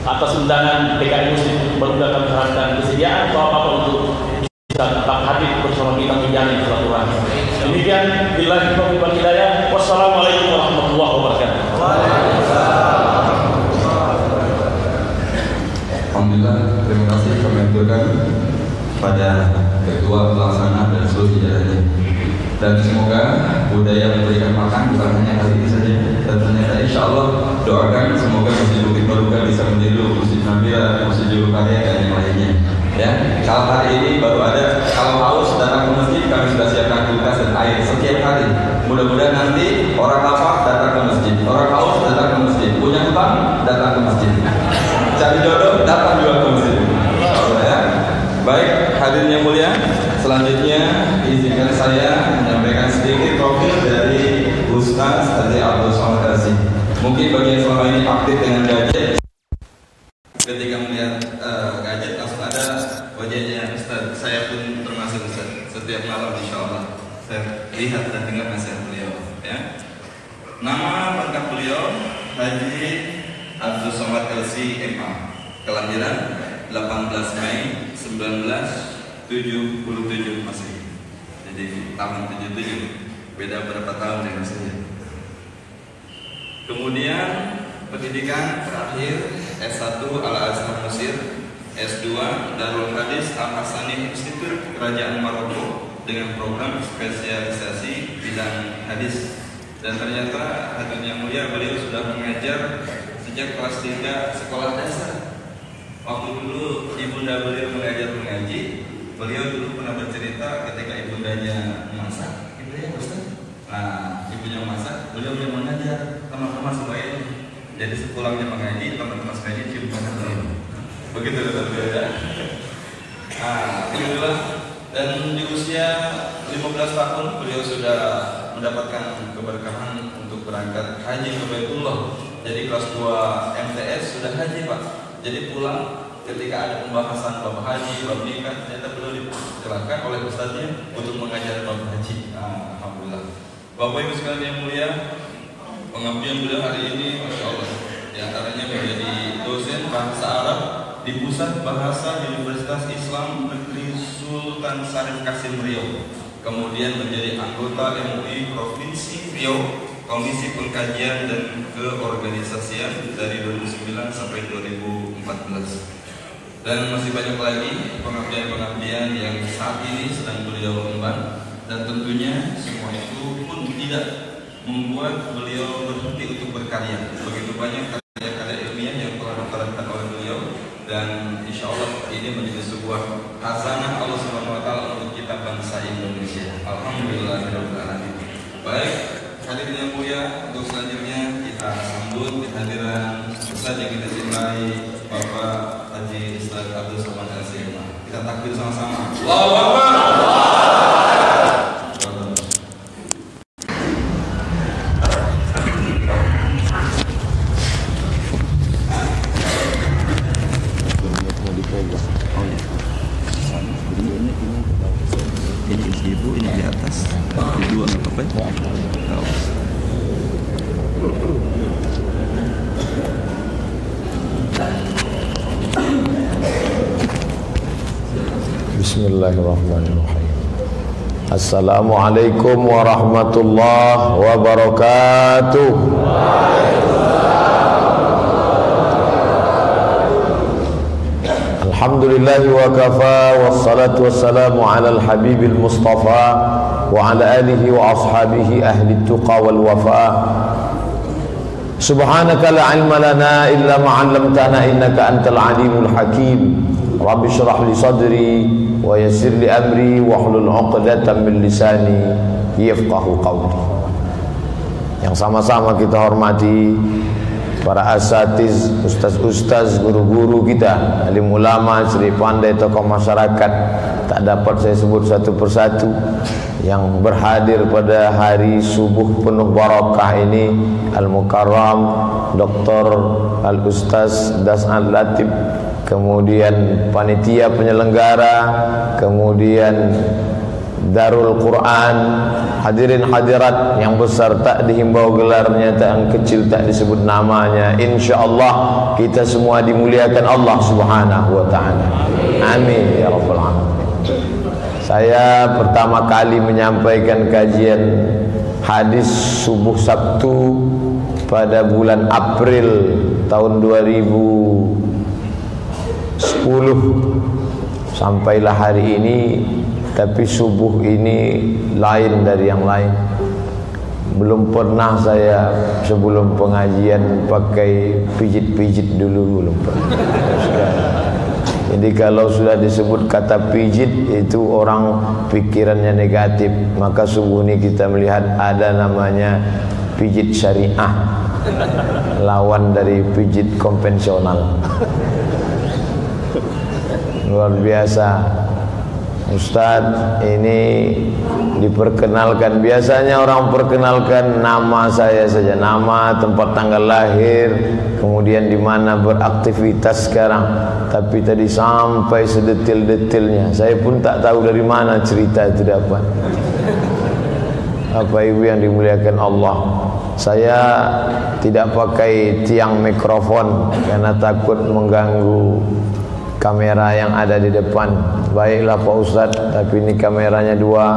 atas undangan PKI Muslim Baruga kami harapkan kesediaan Bapak-Bapak untuk bisa tetap hadir bersama kita menjalin silaturahmi. Demikian, billahi taufiq wal hidayah. Wassalamualaikum warahmatullahi wabarakatuh. Alhamdulillah, terima kasih kami aturkan pada ketua pelaksana dan seluruh jajarannya. Dan semoga budaya memberikan makan bukan hanya kali ini saja. Dan ternyata insya Allah doakan semoga Masjid Bukit Baruga bisa menjadi Masjid Nabila, Masjid Jurukarya dan yang lainnya. Ya, kalau hari ini baru ada, kalau haus datang ke masjid kami sudah siapkan kulkas dan air setiap hari. Mudah-mudahan nanti orang lapar datang ke masjid, orang haus datang ke masjid, punya utang datang ke masjid, cari jodoh datang juga ke masjid. Ya. Baik, hadirin yang mulia, selanjutnya izinkan saya menyampaikan sedikit profil dari Ustaz Haji Abdul Somad Azim. Mungkin bagi yang selama ini aktif dengan gadget, ketika melihat gadget langsung ada wajahnya Ustaz. Saya pun termasuk Ustaz. Setiap malam insya Allah saya lihat dan dengar nasihat beliau. Ya. Nama lengkap beliau Haji Abdul Somad LC MA. Kelahiran 18 Mei 1977 Masehi. Jadi tahun 77. Beda berapa tahun dengan saya. Kemudian pendidikan terakhir S1 Al-Azhar Mesir, S2 Darul Hadis Al-Hasani Institut Kerajaan Maroko dengan program spesialisasi bidang hadis. Dan ternyata hadirin yang mulia, beliau sudah mengajar sejak kelas 3 sekolah dasar. Waktu dulu ibunda beliau mengaji, beliau dulu pernah bercerita ketika ibundanya masak, gitu ya Ustaz. Nah, ibunya masak, beliau mengajar teman-teman semuanya. Jadi sepulangnya mengaji, teman-teman sekalian cium tangan beliau. Begitu berbeda. Alhamdulillah. Dan di usia 15 tahun beliau sudah mendapatkan keberkahan untuk berangkat haji ke Baitullah. Jadi kelas 2 MTS sudah haji Pak. Jadi pulang ketika ada pembahasan bab haji, bab nikah, ternyata beliau dipersilakan oleh ustaznya untuk mengajar bab haji. Alhamdulillah. Bapak Ibu sekalian yang mulia, pengabdian beliau hari ini Masya Allah, di antaranya menjadi dosen bahasa Arab di Pusat Bahasa Universitas Islam Negeri Sultan Syarif Kasim Riau. Kemudian menjadi anggota MUI Provinsi Riau, Komisi Pengkajian dan Keorganisasian dari 2009 sampai 2014. Dan masih banyak lagi pengabdian-pengabdian yang saat ini sedang beliau emban. Dan tentunya semua itu pun tidak membuat beliau berhenti untuk berkarya. Begitu banyak karya-karya ilmiah yang telah ditorehkan oleh beliau, dan insya Allah ini menjadi sebuah khazanah Allah Subhanahu Wa Taala untuk kita bangsa Indonesia. Alhamdulillahirabbil alamin. Baik, hadirin yang mulia, untuk selanjutnya kita sambut kehadiran Ustaz yang kita cintai, Bapak Haji Ustaz Abdul Somad LC. Kita takbir sama-sama. Allahu Akbar. Bismillahirrahmanirrahim. Assalamualaikum warahmatullahi wabarakatuh. Alhamdulillahi wa kafa, wassalatu wassalamu ala al-habibil mustafa wa ala alihi wa ashabihi ahli tuqa wal wafa. Subhanaka la ilma lana illa ma 'allamtana innaka antal alimul hakim. Rabbi syrah li sadri wa yassir li amri wa hlul 'uqdatam min lisani yafqahu qawli. Yang sama-sama kita hormati para asatiz, ustaz-ustaz, guru-guru kita, alim ulama, sri pandai, tokoh masyarakat, tak dapat saya sebut satu persatu, yang berhadir pada hari subuh penuh barakah ini, Al-Mukarram Dr. Al-Ustaz Das'al Latif, kemudian panitia penyelenggara, kemudian Darul Quran, hadirin hadirat yang besar tak dihimbau gelarnya, tak yang kecil tak disebut namanya. InsyaAllah kita semua dimuliakan Allah Subhanahu wa ta'ala. Amin ya rabbal alamin. Saya pertama kali menyampaikan kajian hadis subuh Sabtu pada bulan April tahun 2010. Sampailah hari ini, tapi subuh ini lain dari yang lain. Belum pernah saya sebelum pengajian pakai pijit-pijit dulu, belum pernah. Jadi kalau sudah disebut kata pijit itu orang pikirannya negatif. Maka subuh ini kita melihat ada namanya pijit syariah, lawan dari pijit konvensional. Luar biasa. Ustadz ini diperkenalkan, biasanya orang perkenalkan nama saya saja, nama, tempat tanggal lahir, kemudian di mana beraktivitas sekarang. Tapi tadi sampai sedetil-detilnya. Saya pun tak tahu dari mana cerita itu dapat. Bapak Ibu yang dimuliakan Allah, saya tidak pakai tiang mikrofon karena takut mengganggu kamera yang ada di depan. Baiklah Pak Ustadz, tapi ini kameranya dua,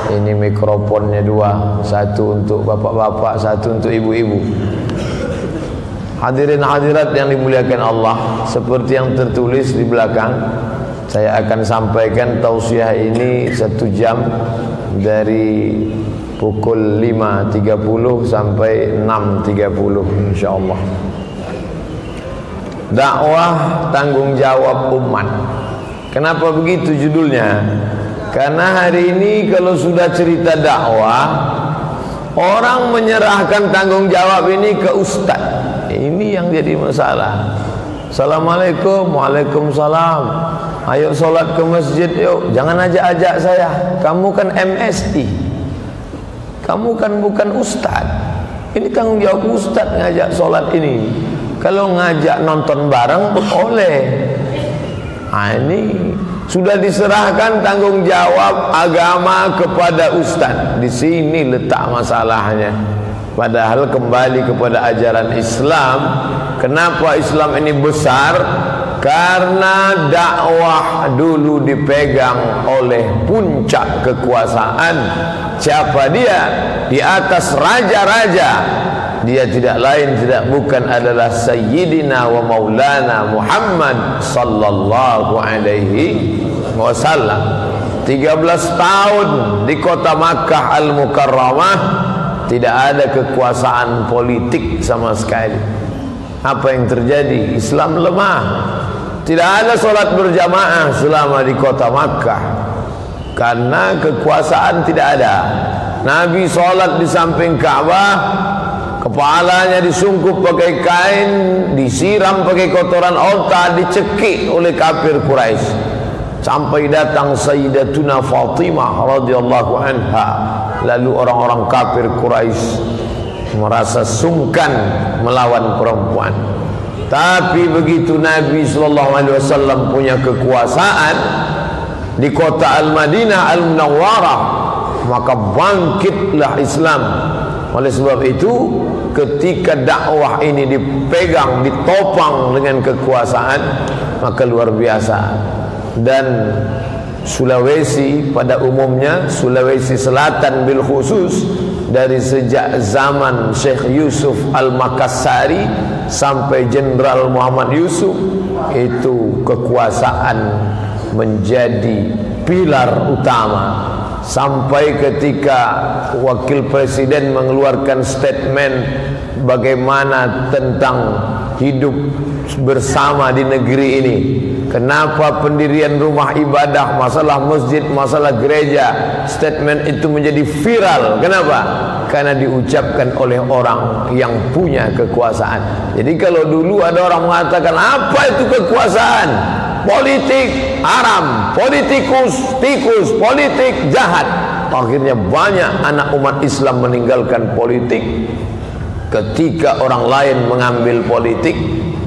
ini mikrofonnya dua, satu untuk bapak-bapak, satu untuk ibu-ibu. Hadirin hadirat yang dimuliakan Allah, seperti yang tertulis di belakang, saya akan sampaikan tausiah ini 1 jam dari pukul 5.30 sampai 6.30 insyaallah. Dakwah tanggung jawab umat. Kenapa begitu judulnya? Karena hari ini kalau sudah cerita dakwah, orang menyerahkan tanggung jawab ini ke ustaz. Ini yang jadi masalah. Assalamualaikum, waalaikumsalam. Ayo solat ke masjid yuk. Jangan ajak-ajak saya. Kamu kan MSI. Kamu kan bukan ustaz. Ini tanggung jawab ustaz ngajak solat ini. Kalau ngajak nonton bareng boleh. Ini sudah diserahkan tanggung jawab agama kepada ustaz. Di sini letak masalahnya. Padahal kembali kepada ajaran Islam. Kenapa Islam ini besar? Karena dakwah dulu dipegang oleh puncak kekuasaan. Siapa dia? Di atas raja-raja. Dia tidak lain tidak bukan adalah Sayyidina wa Maulana Muhammad sallallahu alaihi wasallam. 13 tahun di kota Makkah Al-Mukarramah tidak ada kekuasaan politik sama sekali. Apa yang terjadi? Islam lemah. Tidak ada solat berjamaah selama di kota Makkah karena kekuasaan tidak ada. Nabi solat di samping Ka'bah, kepalanya disungkup pakai kain, disiram pakai kotoran onta, dicekik oleh kafir Quraisy. Sampai datang Sayyidatuna Fatimah radhiyallahu anha. Lalu orang-orang kafir Quraisy merasa sungkan melawan perempuan. Tapi begitu Nabi SAW punya kekuasaan di kota Al-Madinah Al-Munawwarah, maka bangkitlah Islam. Oleh sebab itu, ketika dakwah ini dipegang, ditopang dengan kekuasaan, maka luar biasa. Dan Sulawesi pada umumnya, Sulawesi Selatan bil khusus, dari sejak zaman Syekh Yusuf Al-Makassari sampai Jenderal Muhammad Yusuf, itu kekuasaan menjadi pilar utama. Sampai ketika wakil presiden mengeluarkan statement bagaimana tentang hidup bersama di negeri ini. Kenapa pendirian rumah ibadah, masalah masjid, masalah gereja, statement itu menjadi viral. Kenapa? Karena diucapkan oleh orang yang punya kekuasaan. Jadi kalau dulu ada orang mengatakan, apa itu kekuasaan? Politik haram, politikus, tikus, politik jahat. Akhirnya banyak anak umat Islam meninggalkan politik. Ketika orang lain mengambil politik,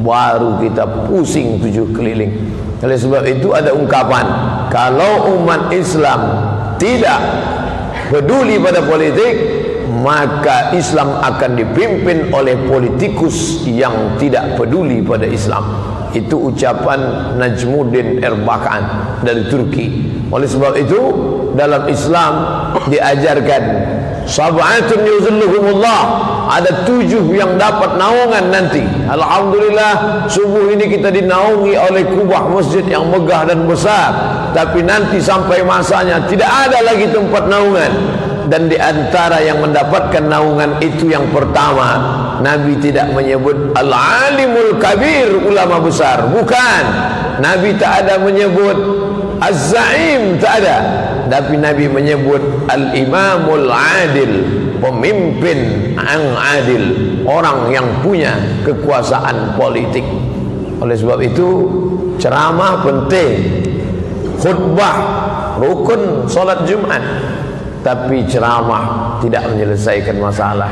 baru kita pusing 7 keliling. Oleh sebab itu ada ungkapan, kalau umat Islam tidak peduli pada politik, maka Islam akan dipimpin oleh politikus yang tidak peduli pada Islam. Itu ucapan Najmuddin Erbakan dari Turki. Oleh sebab itu dalam Islam diajarkan sab'atun yuzilluhumullah, ada 7 yang dapat naungan nanti. Alhamdulillah subuh ini kita dinaungi oleh kubah masjid yang megah dan besar, tapi nanti sampai masanya tidak ada lagi tempat naungan. Dan di antara yang mendapatkan naungan itu, yang pertama, Nabi tidak menyebut al-alimul kabir, ulama besar, bukan. Nabi tak ada menyebut az-za'im, tak ada. Tapi Nabi menyebut al-imamul adil, pemimpin yang adil, orang yang punya kekuasaan politik. Oleh sebab itu ceramah penting, khutbah rukun solat Jumat, tapi ceramah tidak menyelesaikan masalah.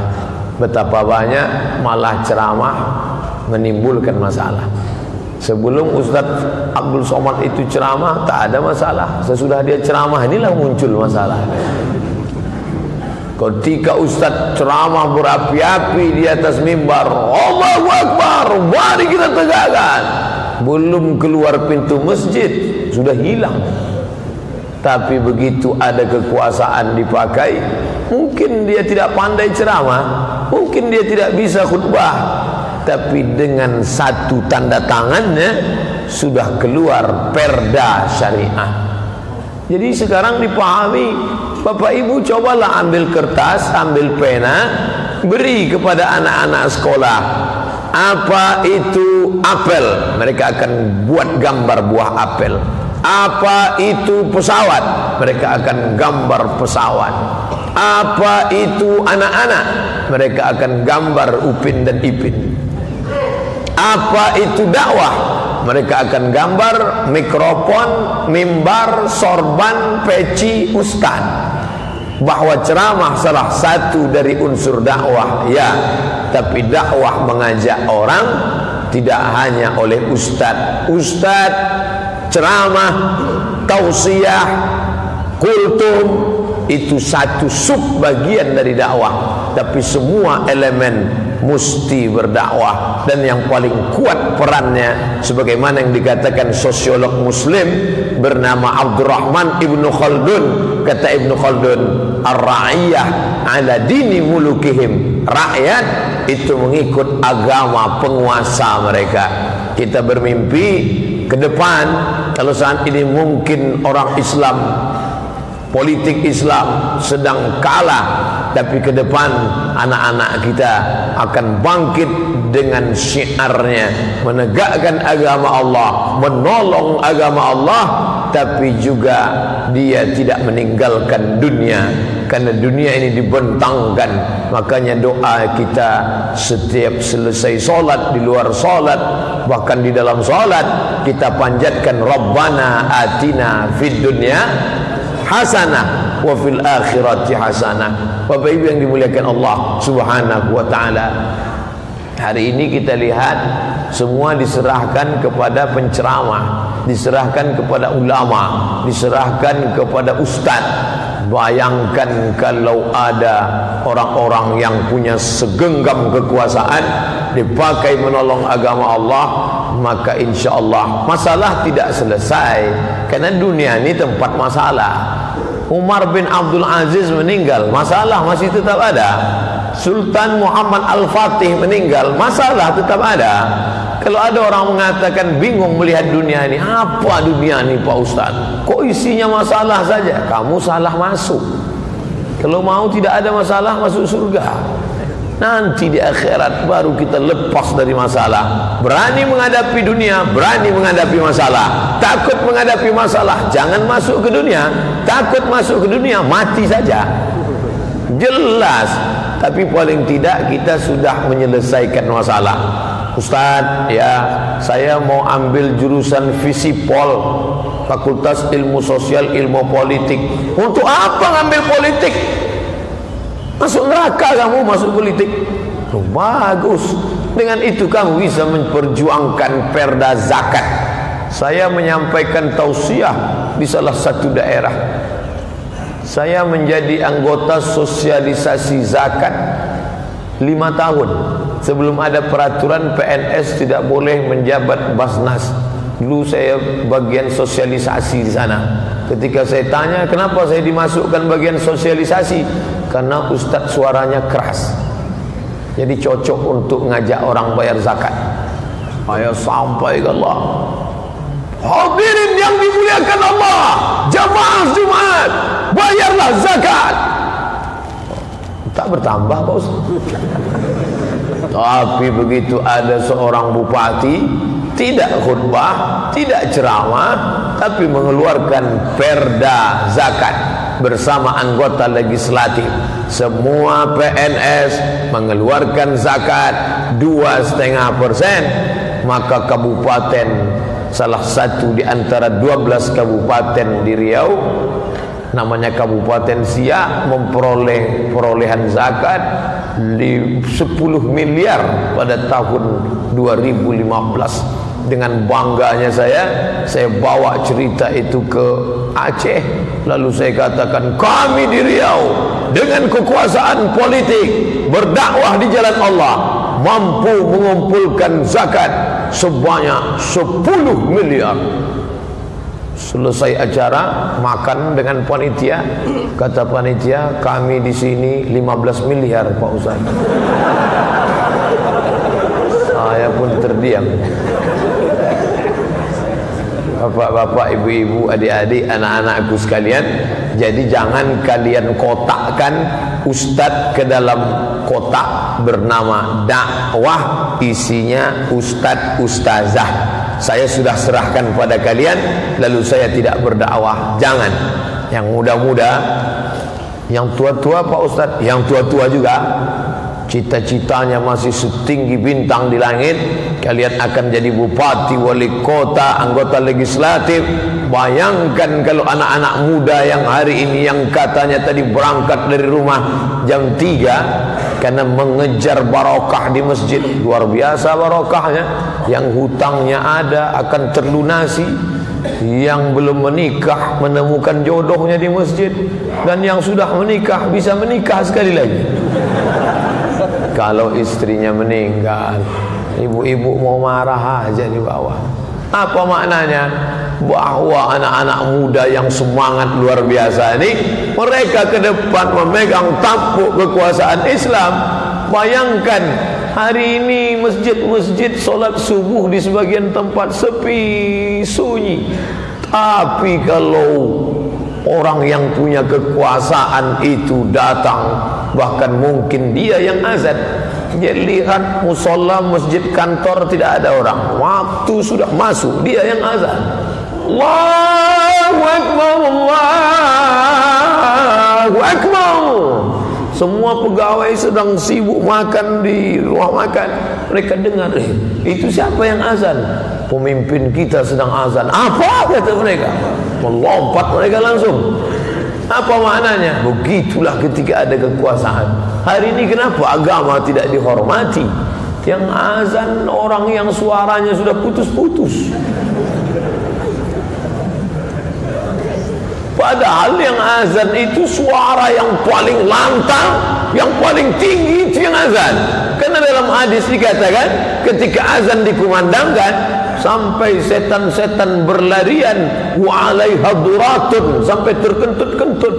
Betapa banyak malah ceramah menimbulkan masalah. Sebelum Ustaz Abdul Somad itu ceramah tak ada masalah. Sesudah dia ceramah inilah muncul masalah. Ketika Ustaz ceramah berapi-api di atas mimbar, Allahu Akbar, mari kita tegakkan, belum keluar pintu masjid sudah hilang. Tapi begitu ada kekuasaan dipakai, mungkin dia tidak pandai ceramah, mungkin dia tidak bisa khutbah, tapi dengan satu tanda tangannya sudah keluar perda syariah. Jadi sekarang dipahami, Bapak Ibu cobalah ambil kertas, ambil pena, beri kepada anak-anak sekolah. Apa itu apel? Mereka akan buat gambar buah apel. Apa itu pesawat? Mereka akan gambar pesawat. Apa itu anak-anak? Mereka akan gambar Upin dan Ipin. Apa itu dakwah? Mereka akan gambar mikrofon, mimbar, sorban, peci, ustaz. Bahwa ceramah salah satu dari unsur dakwah, ya, tapi dakwah mengajak orang tidak hanya oleh ustaz. Ustaz ceramah, tausiah, kultum itu satu sub bagian dari dakwah, tapi semua elemen mesti berdakwah. Dan yang paling kuat perannya, sebagaimana yang dikatakan sosiolog muslim bernama Abdurrahman Ibnu Khaldun. Kata Ibnu Khaldun, ar-ra'iyah ala dini mulukihim, rakyat itu mengikut agama penguasa mereka. Kita bermimpi ke depan, kalau saat ini mungkin orang Islam, politik Islam sedang kalah, tapi ke depan anak-anak kita akan bangkit dengan syiarnya, menegakkan agama Allah, menolong agama Allah, tapi juga dia tidak meninggalkan dunia, karena dunia ini dibentangkan. Makanya doa kita setiap selesai solat, di luar solat, bahkan di dalam solat, kita panjatkan Rabbana atina fid dunya hasanah wa fil akhirati hasanah. Bapak Ibu yang dimuliakan Allah Subhanahu wa taala, hari ini kita lihat semua diserahkan kepada penceramah, diserahkan kepada ulama, diserahkan kepada ustaz. Bayangkan kalau ada orang-orang yang punya segenggam kekuasaan dipakai menolong agama Allah, maka insya Allah masalah tidak selesai. Karena dunia ini tempat masalah. Umar bin Abdul Aziz meninggal, masalah masih tetap ada. Sultan Muhammad Al-Fatih meninggal, masalah tetap ada. Kalau ada orang mengatakan bingung melihat dunia ini, apa dunia ini Pak Ustaz? Kok isinya masalah saja? Kamu salah masuk. Kalau mau tidak ada masalah, masuk surga. Nanti di akhirat baru kita lepas dari masalah. Berani menghadapi dunia, berani menghadapi masalah. Takut menghadapi masalah, jangan masuk ke dunia. Takut masuk ke dunia, mati saja. Jelas. Tapi paling tidak kita sudah menyelesaikan masalah. Ustaz, ya, saya mau ambil jurusan Visipol, Fakultas Ilmu Sosial Ilmu Politik. Untuk apa ngambil politik? Masuk neraka kamu masuk politik. Oh, bagus. Dengan itu kamu bisa memperjuangkan perda zakat. Saya menyampaikan tausiah di salah satu daerah. Saya menjadi anggota sosialisasi zakat 5 tahun. Sebelum ada peraturan PNS tidak boleh menjabat Basnas. Dulu saya bagian sosialisasi di sana. Ketika saya tanya kenapa saya dimasukkan bagian sosialisasi, karena ustadz suaranya keras, jadi cocok untuk ngajak orang bayar zakat. Saya sampai ke Allah, hadirin yang dimuliakan Allah, jamaah Jumat, bayarlah zakat. Tak bertambah Pak Ustaz. Tapi begitu ada seorang bupati, tidak khutbah, tidak ceramah, tapi mengeluarkan perda zakat bersama anggota legislatif. Semua PNS mengeluarkan zakat 2,5%. Maka kabupaten, salah satu di antara 12 kabupaten di Riau, namanya Kabupaten Siak, memperoleh perolehan zakat 10 miliar pada tahun 2015. Dengan bangganya saya bawa cerita itu ke Aceh. Lalu saya katakan, kami di Riau dengan kekuasaan politik berdakwah di jalan Allah mampu mengumpulkan zakat sebanyak 10 miliar. Selesai acara, makan dengan panitia. Kata panitia, kami di sini 15 miliar Pak Ustaz. Saya pun terdiam. Bapak-bapak, ibu-ibu, adik-adik, anak-anakku sekalian, jadi jangan kalian kotakkan ustadz ke dalam kotak bernama dakwah, isinya ustadz ustazah. Saya sudah serahkan pada kalian, lalu saya tidak berdakwah. Jangan. Yang muda-muda, yang tua-tua Pak Ustadz, yang tua-tua juga, cita-citanya masih setinggi bintang di langit. Kalian akan jadi bupati, wali kota, anggota legislatif. Bayangkan kalau anak-anak muda yang hari ini, yang katanya tadi berangkat dari rumah jam 3 karena mengejar barokah di masjid. Luar biasa barokahnya. Yang hutangnya ada akan terlunasi, yang belum menikah menemukan jodohnya di masjid, dan yang sudah menikah bisa menikah sekali lagi. Kalau istrinya meninggal, ibu-ibu mau marah aja di bawah. Apa maknanya? Bahwa anak-anak muda yang semangat luar biasa ini, mereka ke depan memegang tampuk kekuasaan Islam. Bayangkan hari ini masjid-masjid solat subuh di sebagian tempat sepi, sunyi. Tapi kalau orang yang punya kekuasaan itu datang, bahkan mungkin dia yang azan. Jadi lihat musola masjid kantor tidak ada orang, waktu sudah masuk dia yang azan. Allahu Akbar, Allahu Akbar. Semua pegawai sedang sibuk makan di ruang makan. Mereka dengar, itu siapa yang azan? Pemimpin kita sedang azan. Apa kata mereka? Melompat mereka langsung. Apa maknanya? Begitulah ketika ada kekuasaan. Hari ini kenapa agama tidak dihormati? Yang azan orang yang suaranya sudah putus-putus. Padahal yang azan itu suara yang paling lantang, yang paling tinggi itu yang azan. Karena dalam hadis dikatakan ketika azan dikumandangkan, sampai setan-setan berlarian, wa alaiha duratun, sampai terkentut-kentut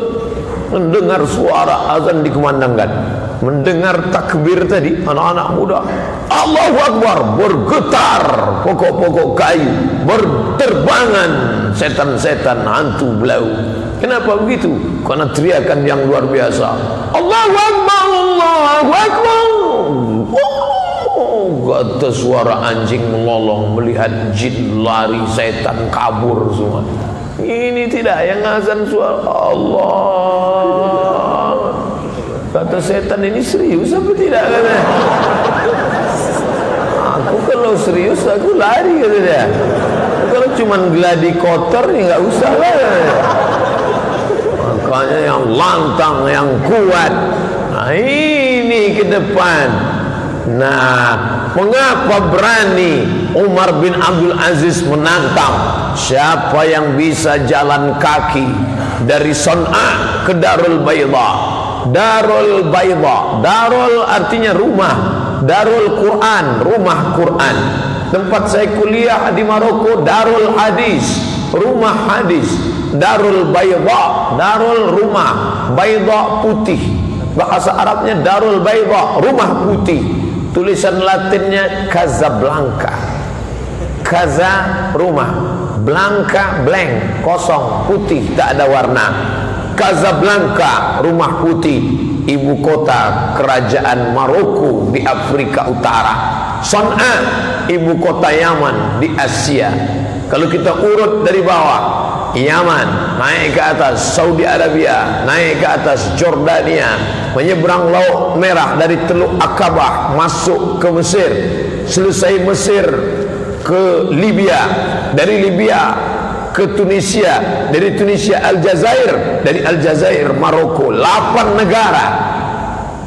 mendengar suara azan dikumandangkan. Mendengar takbir tadi, anak-anak muda Allahu Akbar, bergetar pokok-pokok kayu, berterbangan setan-setan hantu belau. Kenapa begitu? Karena teriakan yang luar biasa, Allahu Akbar, Allahu Akbar. Kata suara anjing melolong, melihat jin lari, setan kabur semua. Ini tidak, yang azan suara Allah. Kata setan, ini serius apa tidak? Kata, aku kalau serius aku lari, kata dia. Kalau cuma geladi kotor ya nggak usah lah. Makanya yang lantang, yang kuat. Nah ini ke depan. Nah, mengapa berani Umar bin Abdul Aziz menantang? Siapa yang bisa jalan kaki dari Son'a ke Darul Bayda. Darul Bayda, Darul artinya rumah, Darul Quran, rumah Quran. Tempat saya kuliah di Maroko, Darul Hadis, rumah hadis. Darul Bayda, Darul rumah, Bayda putih. Bahasa Arabnya Darul Bayda, rumah putih. Tulisan Latinnya Casablanca. Kaza rumah, Blanca blank, kosong, putih, tak ada warna. Casablanca, rumah putih, ibu kota kerajaan Maroko di Afrika Utara. Son'a, ibu kota Yaman di Asia. Kalau kita urut dari bawah, Yaman, naik ke atas Saudi Arabia, naik ke atas Jordania, menyeberang Laut Merah dari Teluk Akabah masuk ke Mesir, selesai Mesir ke Libya, dari Libya ke Tunisia, dari Tunisia Aljazair, dari Aljazair Maroko. 8 negara.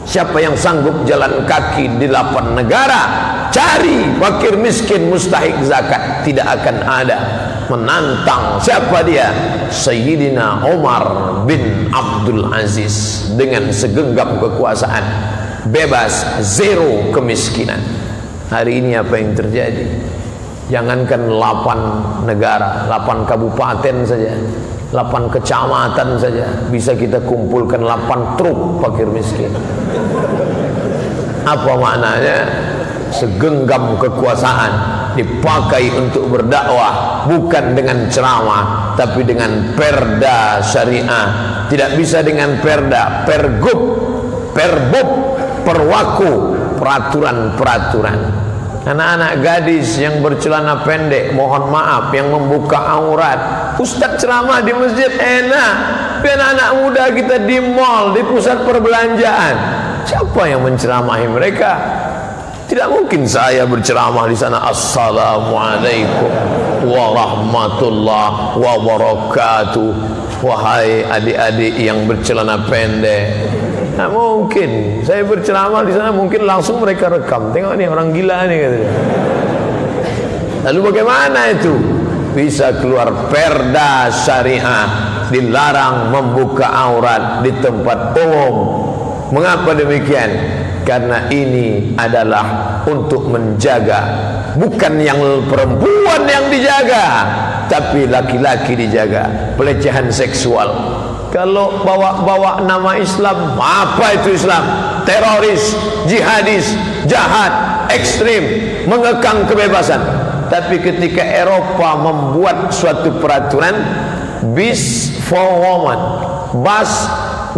Siapa yang sanggup jalan kaki di 8 negara, cari fakir miskin mustahik zakat, tidak akan ada. Menantang siapa dia? Sayyidina Umar bin Abdul Aziz dengan segenggam kekuasaan, bebas, zero kemiskinan. Hari ini apa yang terjadi? Jangankan 8 negara, 8 kabupaten saja, 8 kecamatan saja, bisa kita kumpulkan 8 truk fakir miskin. Apa maknanya? Segenggam kekuasaan dipakai untuk berdakwah, bukan dengan ceramah, tapi dengan perda syariah. Tidak bisa dengan perda, pergub, perbub, perwaku, peraturan-peraturan. Anak-anak gadis yang bercelana pendek, mohon maaf, yang membuka aurat. Ustaz ceramah di masjid enak, tapi anak-anak muda kita di mall, di pusat perbelanjaan, siapa yang menceramahi mereka? Tidak mungkin saya berceramah di sana, assalamualaikum warahmatullahi wabarakatuh, wahai adik-adik yang bercelana pendek. Nah, mungkin saya berceramah di sana, mungkin langsung mereka rekam. Tengok nih orang gila nih katanya. Lalu bagaimana itu? Bisa keluar perda syariah, dilarang membuka aurat di tempat umum. Mengapa demikian? Karena ini adalah untuk menjaga, bukan yang perempuan yang dijaga, tapi laki-laki dijaga. Pelecehan seksual. Kalau bawa-bawa nama Islam, apa itu Islam? Teroris, jihadis, jahat, ekstrim, mengekang kebebasan. Tapi ketika Eropa membuat suatu peraturan, bis for woman, bus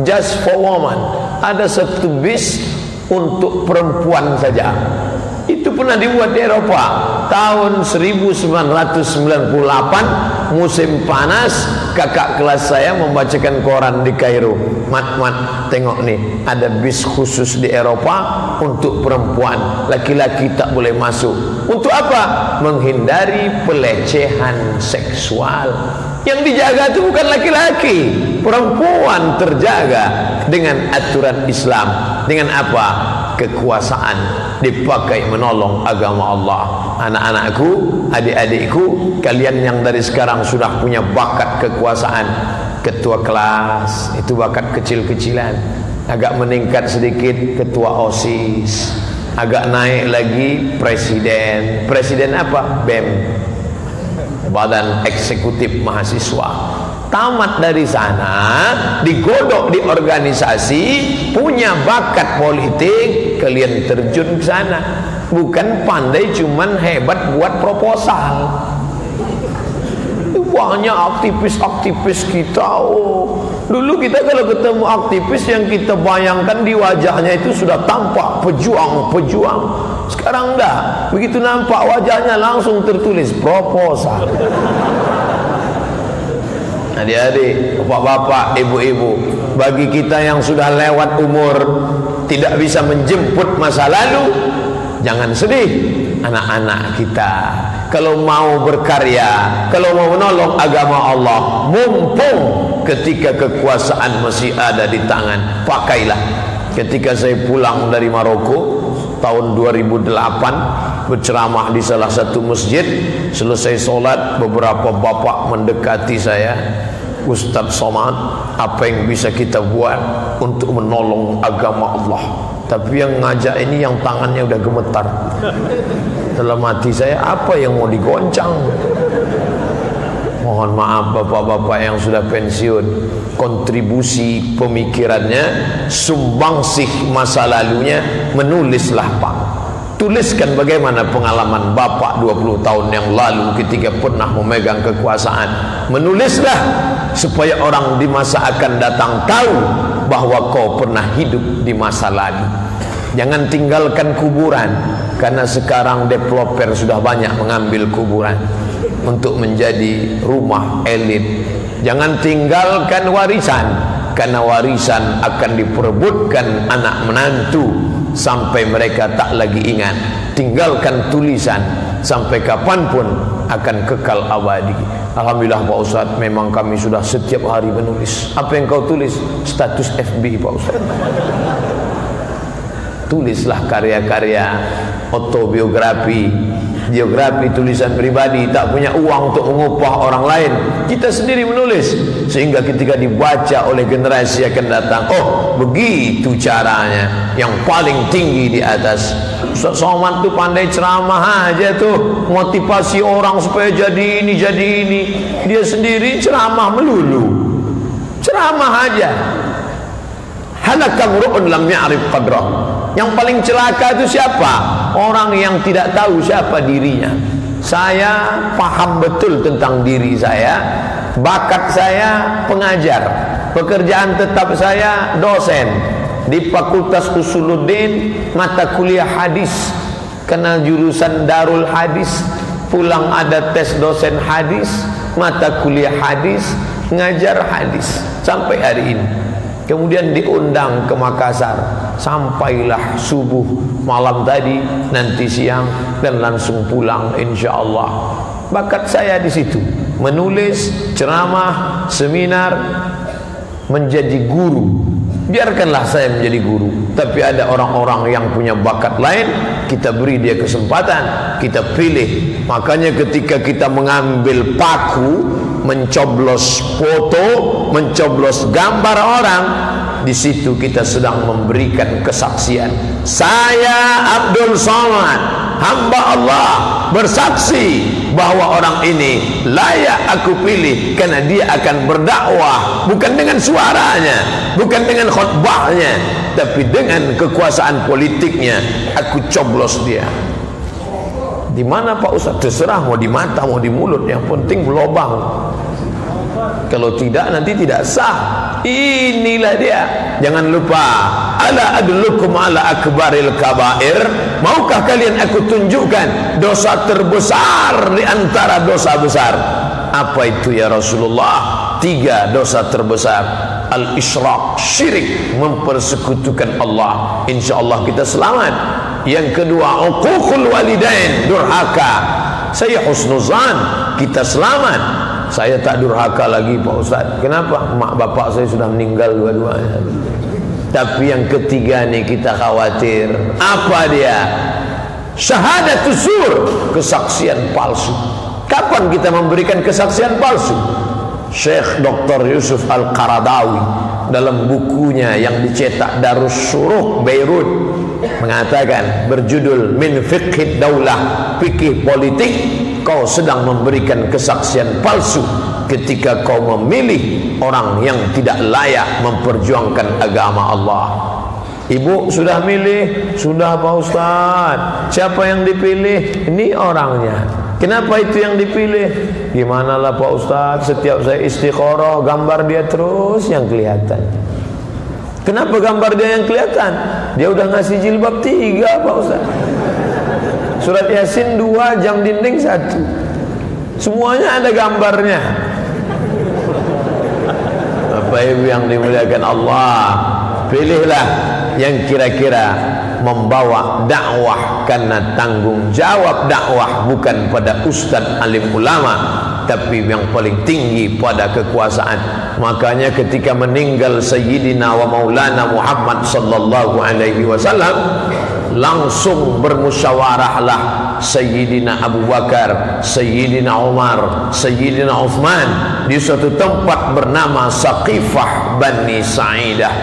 just for woman, ada satu bis untuk perempuan saja. Itu pernah dibuat di Eropa tahun 1998, musim panas. Kakak kelas saya membacakan koran di Kairo, mat, tengok nih, ada bis khusus di Eropa untuk perempuan, laki-laki tak boleh masuk. Untuk apa? Menghindari pelecehan seksual. Yang dijaga itu bukan laki-laki, perempuan terjaga dengan aturan Islam. Dengan apa? Kekuasaan dipakai menolong agama Allah. Anak-anakku, adik-adikku, kalian yang dari sekarang sudah punya bakat kekuasaan, ketua kelas itu bakat kecil-kecilan, agak meningkat sedikit ketua OSIS, agak naik lagi presiden. Presiden apa? BEM, Badan Eksekutif Mahasiswa. Tamat dari sana, digodok di organisasi, punya bakat politik, kalian terjun ke sana. Bukan pandai cuman hebat buat proposal. Banyak aktivis-aktivis kita. Dulu kita kalau ketemu aktivis, yang kita bayangkan di wajahnya itu sudah tampak pejuang-pejuang. Sekarang enggak, begitu nampak wajahnya langsung tertulis proposal. Adik-adik, bapak-bapak, ibu-ibu, bagi kita yang sudah lewat umur, tidak bisa menjemput masa lalu, jangan sedih. Anak-anak kita kalau mau berkarya, kalau mau menolong agama Allah, mumpung ketika kekuasaan masih ada di tangan, pakailah. Ketika saya pulang dari Maroko tahun 2008, berceramah di salah satu masjid, selesai sholat, beberapa bapak mendekati saya, Ustaz Somad, apa yang bisa kita buat untuk menolong agama Allah? Tapi yang ngajak ini yang tangannya udah gemetar. Dalam hati saya, apa yang mau digoncang? Mohon maaf bapak-bapak yang sudah pensiun, kontribusi pemikirannya, sumbangsih masa lalunya, menulislah Pak. Tuliskan bagaimana pengalaman bapak 20 tahun yang lalu ketika pernah memegang kekuasaan. Menulislah supaya orang di masa akan datang tahu bahwa kau pernah hidup di masa lalu. Jangan tinggalkan kuburan, karena sekarang developer sudah banyak mengambil kuburan untuk menjadi rumah elit. Jangan tinggalkan warisan, karena warisan akan diperebutkan anak menantu sampai mereka tak lagi ingat. Tinggalkan tulisan, sampai kapanpun akan kekal abadi. Alhamdulillah Pak Ustaz, memang kami sudah setiap hari menulis. Apa yang kau tulis? Status FB Pak Ustaz. Tulislah karya-karya autobiografi, biografi, tulisan pribadi. Tak punya uang untuk mengupah orang lain, kita sendiri menulis, sehingga ketika dibaca oleh generasi akan datang, oh begitu caranya, yang paling tinggi di atas. Ustaz Somad tuh pandai ceramah aja tuh, motivasi orang supaya jadi ini jadi ini. Dia sendiri ceramah melulu, ceramah aja. Halakam ru'un lam ya'rif qadrah. Yang paling celaka itu siapa? Orang yang tidak tahu siapa dirinya. Saya paham betul tentang diri saya. Bakat saya pengajar, pekerjaan tetap saya dosen di Fakultas Usuluddin, mata kuliah hadis, kenal jurusan Darul Hadis. Pulang ada tes dosen hadis, mata kuliah hadis, ngajar hadis sampai hari ini. Kemudian diundang ke Makassar, sampailah subuh malam tadi, nanti siang, dan langsung pulang insya Allah. Bakat saya di situ, menulis, ceramah, seminar, menjadi guru. Biarkanlah saya menjadi guru, tapi ada orang-orang yang punya bakat lain, kita beri dia kesempatan, kita pilih. Makanya ketika kita mengambil paku, mencoblos foto, mencoblos gambar orang, di situ kita sedang memberikan kesaksian. Saya Abdul Somad, hamba Allah, bersaksi bahwa orang ini layak aku pilih karena dia akan berdakwah bukan dengan suaranya, bukan dengan khutbahnya, tapi dengan kekuasaan politiknya. Aku coblos dia. Di mana Pak Ustaz? Terserah, mau di mata, mau di mulut, yang penting berlobang. Kalau tidak nanti tidak sah. Inilah dia. Jangan lupa, ala adlukum ala akbaril kabair. Maukah kalian aku tunjukkan dosa terbesar di antara dosa besar? Apa itu ya Rasulullah? 3 dosa terbesar. Al-isyraq, syirik, mempersekutukan Allah. InsyaAllah kita selamat. Yang kedua, uququl walidain, durhaka. Saya husnuzan, kita selamat. Saya tak durhaka lagi Pak Ustaz. Kenapa? Mak bapak saya sudah meninggal dua-duanya. Tapi yang ketiga nih kita khawatir. Apa dia? Syahadatus zur, kesaksian palsu. Kapan kita memberikan kesaksian palsu? Syekh Dr. Yusuf Al-Qaradawi dalam bukunya yang dicetak Darus Syuruh Beirut mengatakan, berjudul Min Fiqhid Daulah, fikih politik, kau sedang memberikan kesaksian palsu ketika kau memilih orang yang tidak layak memperjuangkan agama Allah. Ibu sudah milih? Sudah Pak Ustaz. Siapa yang dipilih? Ini orangnya. Kenapa itu yang dipilih? Gimana lah Pak Ustaz, setiap saya istikharah gambar dia terus yang kelihatan. Kenapa gambar dia yang kelihatan? Dia udah ngasih jilbab 3 Pak Ustaz, surat Yasin 2, jam dinding 1, semuanya ada gambarnya. Bapak Ibu yang dimuliakan Allah, pilihlah yang kira-kira membawa dakwah, karena tanggung jawab dakwah bukan pada ustadz alim ulama, tapi yang paling tinggi pada kekuasaan. Makanya ketika meninggal Sayyidina wa Maulana Muhammad sallallahu alaihi wasallam, langsung bermusyawarahlah Sayyidina Abu Bakar, Sayyidina Umar, Sayyidina Uthman di suatu tempat bernama Saqifah Bani Sa'idah,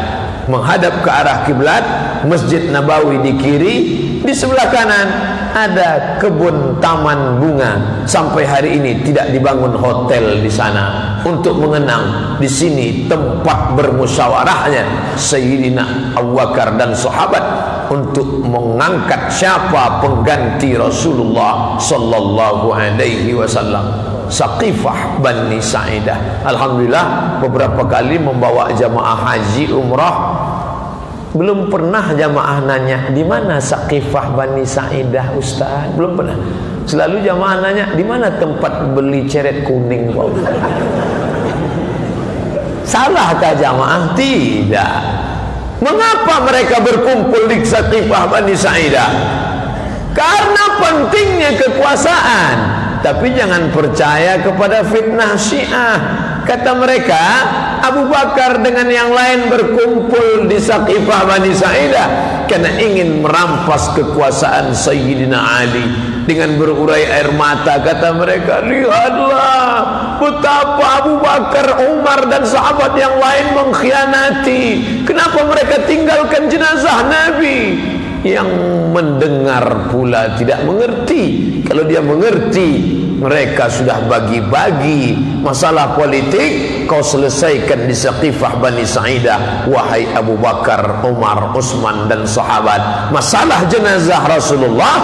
menghadap ke arah kiblat. Masjid Nabawi di kiri, di sebelah kanan ada kebun taman bunga. Sampai hari ini tidak dibangun hotel di sana untuk mengenang di sini tempat bermusyawarahnya Sayyidina Abu Bakar dan sahabat untuk mengangkat siapa pengganti Rasulullah sallallahu alaihi wasallam. Saqifah Bani Sa'idah. Alhamdulillah beberapa kali membawa jamaah haji umrah, belum pernah jamaah nanya di mana Saqifah Bani Sa'idah Ustaz, belum pernah. Selalu jamaah nanya di mana tempat beli ceret kuning Pak Ustaz. Salahkah jamaah? Tidak. Mengapa mereka berkumpul di Saqifah Bani Sa'idah? Karena pentingnya kekuasaan. Tapi jangan percaya kepada fitnah Syiah. Kata mereka, Abu Bakar dengan yang lain berkumpul di Saqifah Bani Sa'idah karena ingin merampas kekuasaan Sayyidina Ali. Dengan berurai air mata kata mereka, lihatlah betapa Abu Bakar, Umar dan sahabat yang lain mengkhianati. Kenapa mereka tinggalkan jenazah Nabi? Yang mendengar pula tidak mengerti. Kalau dia mengerti, mereka sudah bagi-bagi masalah politik. Kau selesaikan di Saqifah Bani Sa'idah, wahai Abu Bakar, Umar, Utsman dan sahabat. Masalah jenazah Rasulullah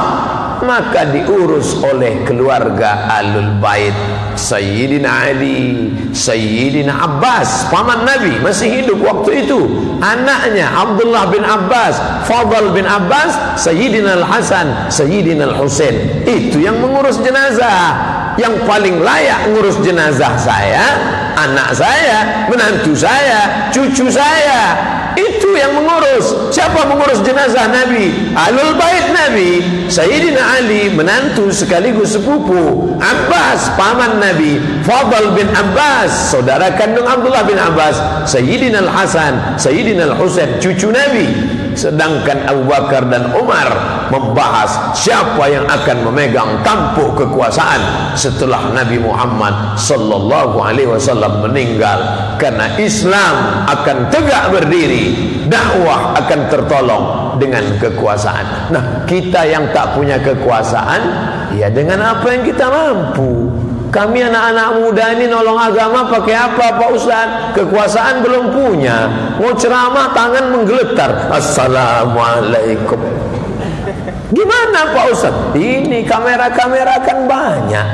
maka diurus oleh keluarga Ahlul Bait. Sayyidina Ali, Sayyidina Abbas, paman Nabi masih hidup waktu itu. Anaknya Abdullah bin Abbas, Fadl bin Abbas, Sayyidina Al-Hasan, Sayyidina Al-Husain. Itu yang mengurus jenazah. Yang paling layak ngurus jenazah saya, anak saya, menantu saya, cucu saya. Itu yang mengurus. Siapa mengurus jenazah Nabi? Ahlul Bait Nabi. Sayyidina Ali, menantu sekaligus sepupu. Abbas, paman Nabi. Fadl bin Abbas, saudara kandung Abdullah bin Abbas. Sayyidina Al-Hasan, Sayyidina Al-Husain, cucu Nabi. Sedangkan Abu Bakar dan Umar membahas siapa yang akan memegang tampuk kekuasaan setelah Nabi Muhammad sallallahu alaihi wasallam meninggal. Karena Islam akan tegak berdiri, dakwah akan tertolong dengan kekuasaan. Nah, kita yang tak punya kekuasaan, ya dengan apa yang kita mampu. Kami anak-anak muda ini nolong agama pakai apa Pak Ustaz? Kekuasaan belum punya. Mau ceramah tangan menggeletar. Assalamualaikum. Gimana Pak Ustaz? Ini kamera-kamera kan banyak.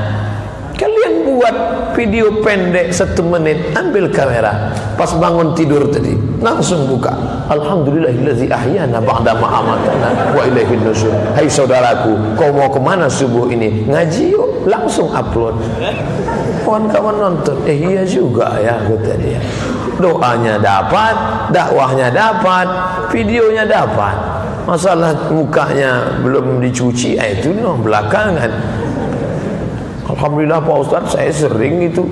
Kalian buat video pendek 1 menit, ambil kamera. Pas bangun tidur tadi, langsung buka. Alhamdulillahillazi ahyana ba'da ma amatana wa ilaihin nusyur. Hai saudaraku, kau mau kemana subuh ini? Ngaji yuk. Langsung upload. Kawan-kawan nonton. Iya juga ya, kata dia. Doanya dapat, dakwahnya dapat, videonya dapat. Masalah mukanya belum dicuci, itu belakangan. Alhamdulillah Pak Ustaz, saya sering itu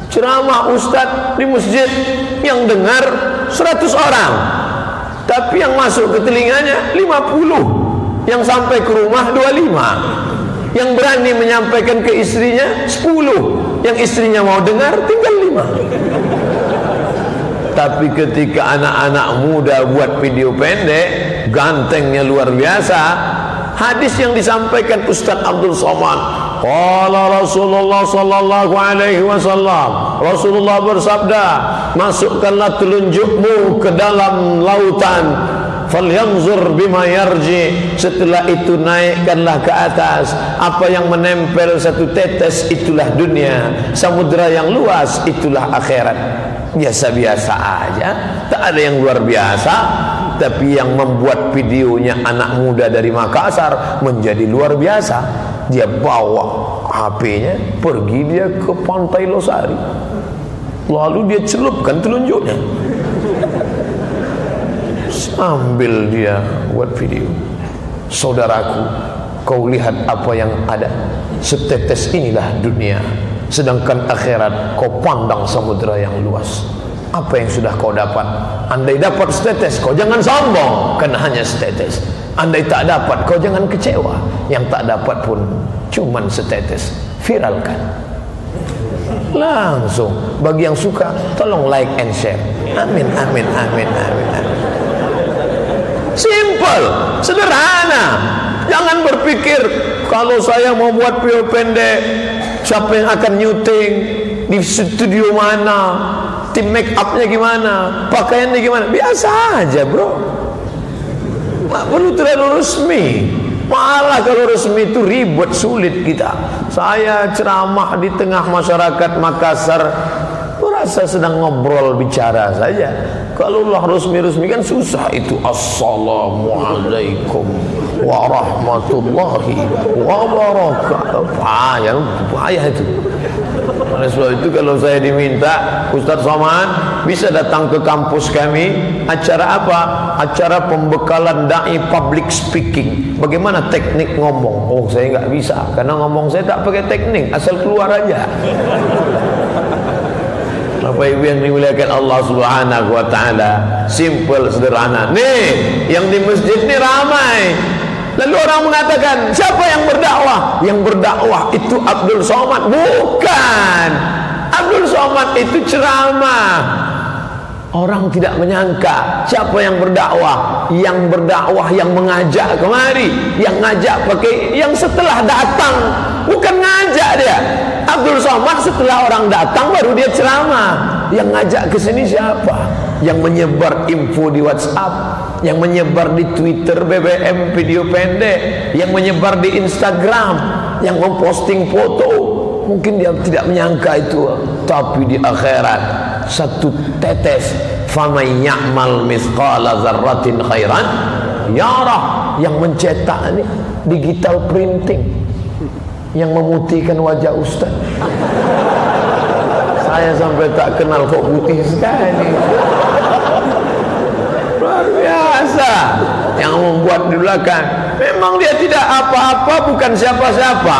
ceramah Ustaz di masjid, yang dengar 100 orang, tapi yang masuk ke telinganya 50, yang sampai ke rumah 25, yang berani menyampaikan ke istrinya 10, yang istrinya mau dengar tinggal 5. Tapi ketika anak-anak muda buat video pendek, gantengnya luar biasa. Hadis yang disampaikan Ustaz Abdul Somad, qala Rasulullah sallallahu alaihi wasallam, Rasulullah bersabda, masukkanlah telunjukmu ke dalam lautan, falyanzur bima yarji, setelah itu naikkanlah ke atas. Apa yang menempel 1 tetes itulah dunia, samudra yang luas itulah akhirat. Biasa-biasa aja, tak ada yang luar biasa. Tapi yang membuat videonya anak muda dari Makassar menjadi luar biasa. Dia bawa HP-nya, pergi dia ke Pantai Losari, lalu dia celupkan telunjuknya, sambil dia buat video. Saudaraku, kau lihat apa yang ada, setetes inilah dunia, sedangkan akhirat kau pandang samudera yang luas. Apa yang sudah kau dapat? Andai dapat setetes, kau jangan sombong, karena hanya setetes. Andai tak dapat, kau jangan kecewa. Yang tak dapat pun cuman setetes. Viralkan langsung. Bagi yang suka, tolong like and share. Amin, amin, amin, amin, amin. Simple, sederhana. Jangan berpikir kalau saya mau buat video pendek, siapa yang akan nyuting, di studio mana, tim make upnya gimana, pakaiannya gimana. Biasa aja bro, nggak perlu terlalu resmi. Malah kalau resmi itu ribet, sulit kita. Saya ceramah di tengah masyarakat Makassar, merasa sedang ngobrol bicara saja. Kalau Allah resmi-resmi kan susah itu. Assalamualaikum warahmatullahi wabarakatuh. Payah itu. Oleh sebab itu kalau saya diminta, Ustaz Somad bisa datang ke kampus kami. Acara apa? Acara pembekalan dai public speaking. Bagaimana teknik ngomong? Oh, saya nggak bisa, karena ngomong saya tak pakai teknik, asal keluar aja. Bapak Ibu yang dimuliakan Allah Subhanahu wa taala, simple, sederhana. Nih, yang di masjid ini ramai. Lalu orang mengatakan, siapa yang berdakwah? Yang berdakwah itu Abdul Somad. Bukan. Abdul Somad itu ceramah. Orang tidak menyangka siapa yang berdakwah. Yang berdakwah, yang mengajak kemari, yang ngajak pakai, yang setelah datang, bukan ngajak dia. Abdul Somad setelah orang datang baru dia ceramah. Yang ngajak ke sini siapa? Yang menyebar info di WhatsApp, yang menyebar di Twitter BBM video pendek, yang menyebar di Instagram, yang memposting foto. Mungkin dia tidak menyangka itu, tapi di akhirat satu tetes, faman ya'mal mithqala dzarratin khairan yarah. Yang mencetak ini digital printing, yang memutihkan wajah Ustaz. Saya sampai tak kenal kok putih sekali. Luar biasa. Yang membuat di belakang, memang dia tidak apa-apa, bukan siapa-siapa,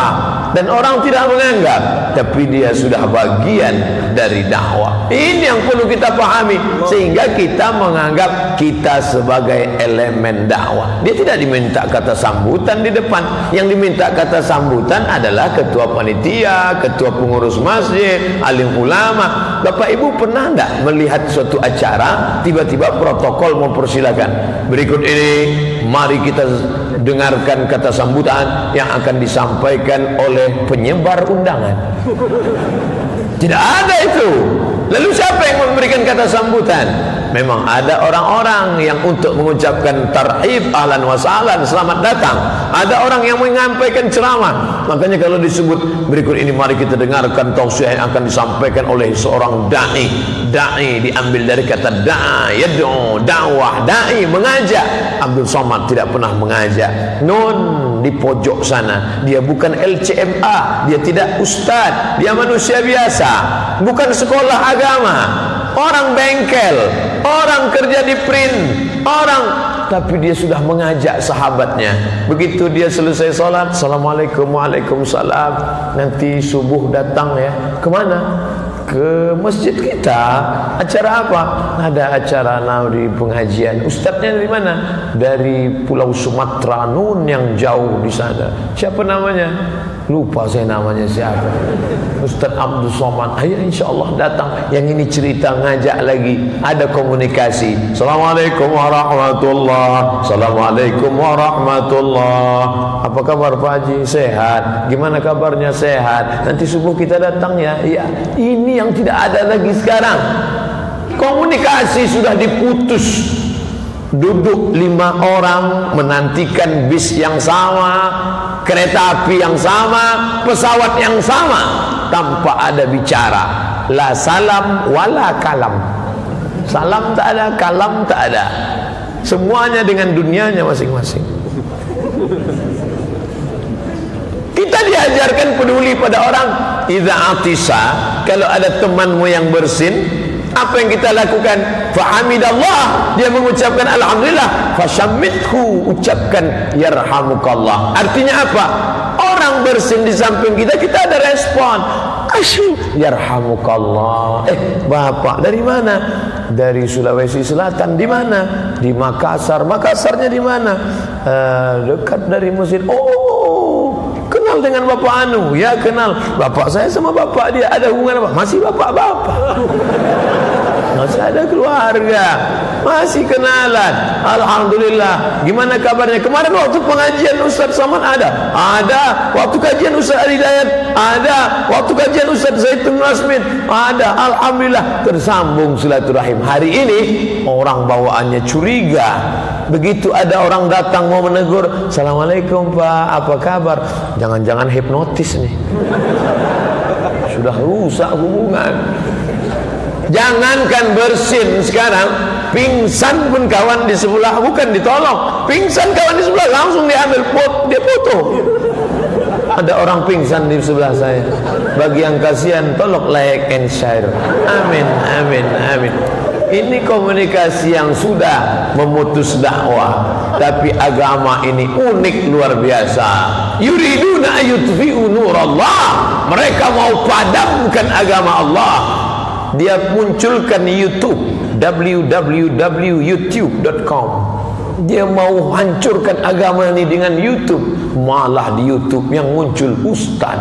dan orang tidak menganggap, tapi dia sudah bagian dari dakwah. Ini yang perlu kita pahami, sehingga kita menganggap kita sebagai elemen dakwah. Dia tidak diminta kata sambutan di depan. Yang diminta kata sambutan adalah ketua panitia, ketua pengurus masjid, alim ulama. Bapak Ibu pernah tidak melihat suatu acara, tiba-tiba protokol mempersilakan, berikut ini mari kita dengarkan kata sambutan yang akan disampaikan oleh penyebar undangan. Tidak ada itu. Lalu siapa yang memberikan kata sambutan? Memang ada orang-orang yang untuk mengucapkan tarhib, ahlan wa sahlan, selamat datang. Ada orang yang menyampaikan ceramah. Makanya kalau disebut berikut ini mari kita dengarkan tausiah yang akan disampaikan oleh seorang dai. Dai diambil dari kata da'a, yad'u, dakwah, dai, mengajak. Abdul Somad tidak pernah mengajak. Nun di pojok sana. Dia bukan LCMA, dia tidak ustaz, dia manusia biasa, bukan sekolah agama, orang bengkel, orang kerja di print, orang, tapi dia sudah mengajak sahabatnya. Begitu dia selesai sholat, assalamualaikum, waalaikumsalam, nanti subuh datang ya. Kemana? Ke masjid kita. Acara apa? Ada acara di pengajian. Ustadznya dari mana? Dari Pulau Sumatera, Nun yang jauh di sana. Siapa namanya? Lupa saya namanya siapa. Ustadz Abdul Somad. Ayo insyaallah datang. Yang ini cerita ngajak lagi. Ada komunikasi. Assalamualaikum warahmatullahi. Assalamualaikum warahmatullahi. Apa kabar Pak Haji? Sehat. Gimana kabarnya? Sehat. Nanti subuh kita datang ya. Iya. Ini yang tidak ada lagi sekarang. Komunikasi sudah diputus. Duduk 5 orang menantikan bis yang sama, kereta api yang sama, pesawat yang sama, tanpa ada bicara. La salam wala kalam. Salam tak ada, kalam tak ada. Semuanya dengan dunianya masing-masing. Kita diajarkan peduli pada orang. Idza atisa, kalau ada temanmu yang bersin, apa yang kita lakukan? Fahamidallah, dia mengucapkan alhamdulillah. Fashammithu, ucapkan yarhamukallah. Artinya apa? Orang bersin di samping kita, kita ada respon. Yarhamukallah. Bapak dari mana? Dari Sulawesi Selatan. Di mana? Di Makassar. Makassarnya di mana? Dekat dari Mesir. Oh, kenal dengan Bapak Anu? Ya kenal. Bapak saya sama bapak dia ada hubungan apa? Masih bapak-bapak. Masih ada keluarga, masih kenalan. Alhamdulillah. Gimana kabarnya? Kemarin waktu pengajian Ustaz Samad ada. Ada. Waktu kajian Ustaz Hidayat ada. Waktu kajian Ustaz Zaitun Rasmin ada. Alhamdulillah tersambung silaturahim. Hari ini orang bawaannya curiga. Begitu ada orang datang mau menegur, Assalamualaikum Pak, apa kabar? Jangan-jangan hipnotis nih. Sudah rusak hubungan. Jangankan bersin sekarang, pingsan pun kawan di sebelah bukan ditolong. Pingsan kawan di sebelah langsung diambil dia foto. Ada orang pingsan di sebelah saya. Bagi yang kasihan tolong like and share. Amin, amin, amin. Ini komunikasi yang sudah memutus dakwah. Tapi agama ini unik luar biasa. Yuriduna ayutfi'u nurallah. Mereka mau padamkan agama Allah. Dia munculkan YouTube, www.youtube.com. Dia mau hancurkan agama ini dengan YouTube. Malah di YouTube yang muncul ustaz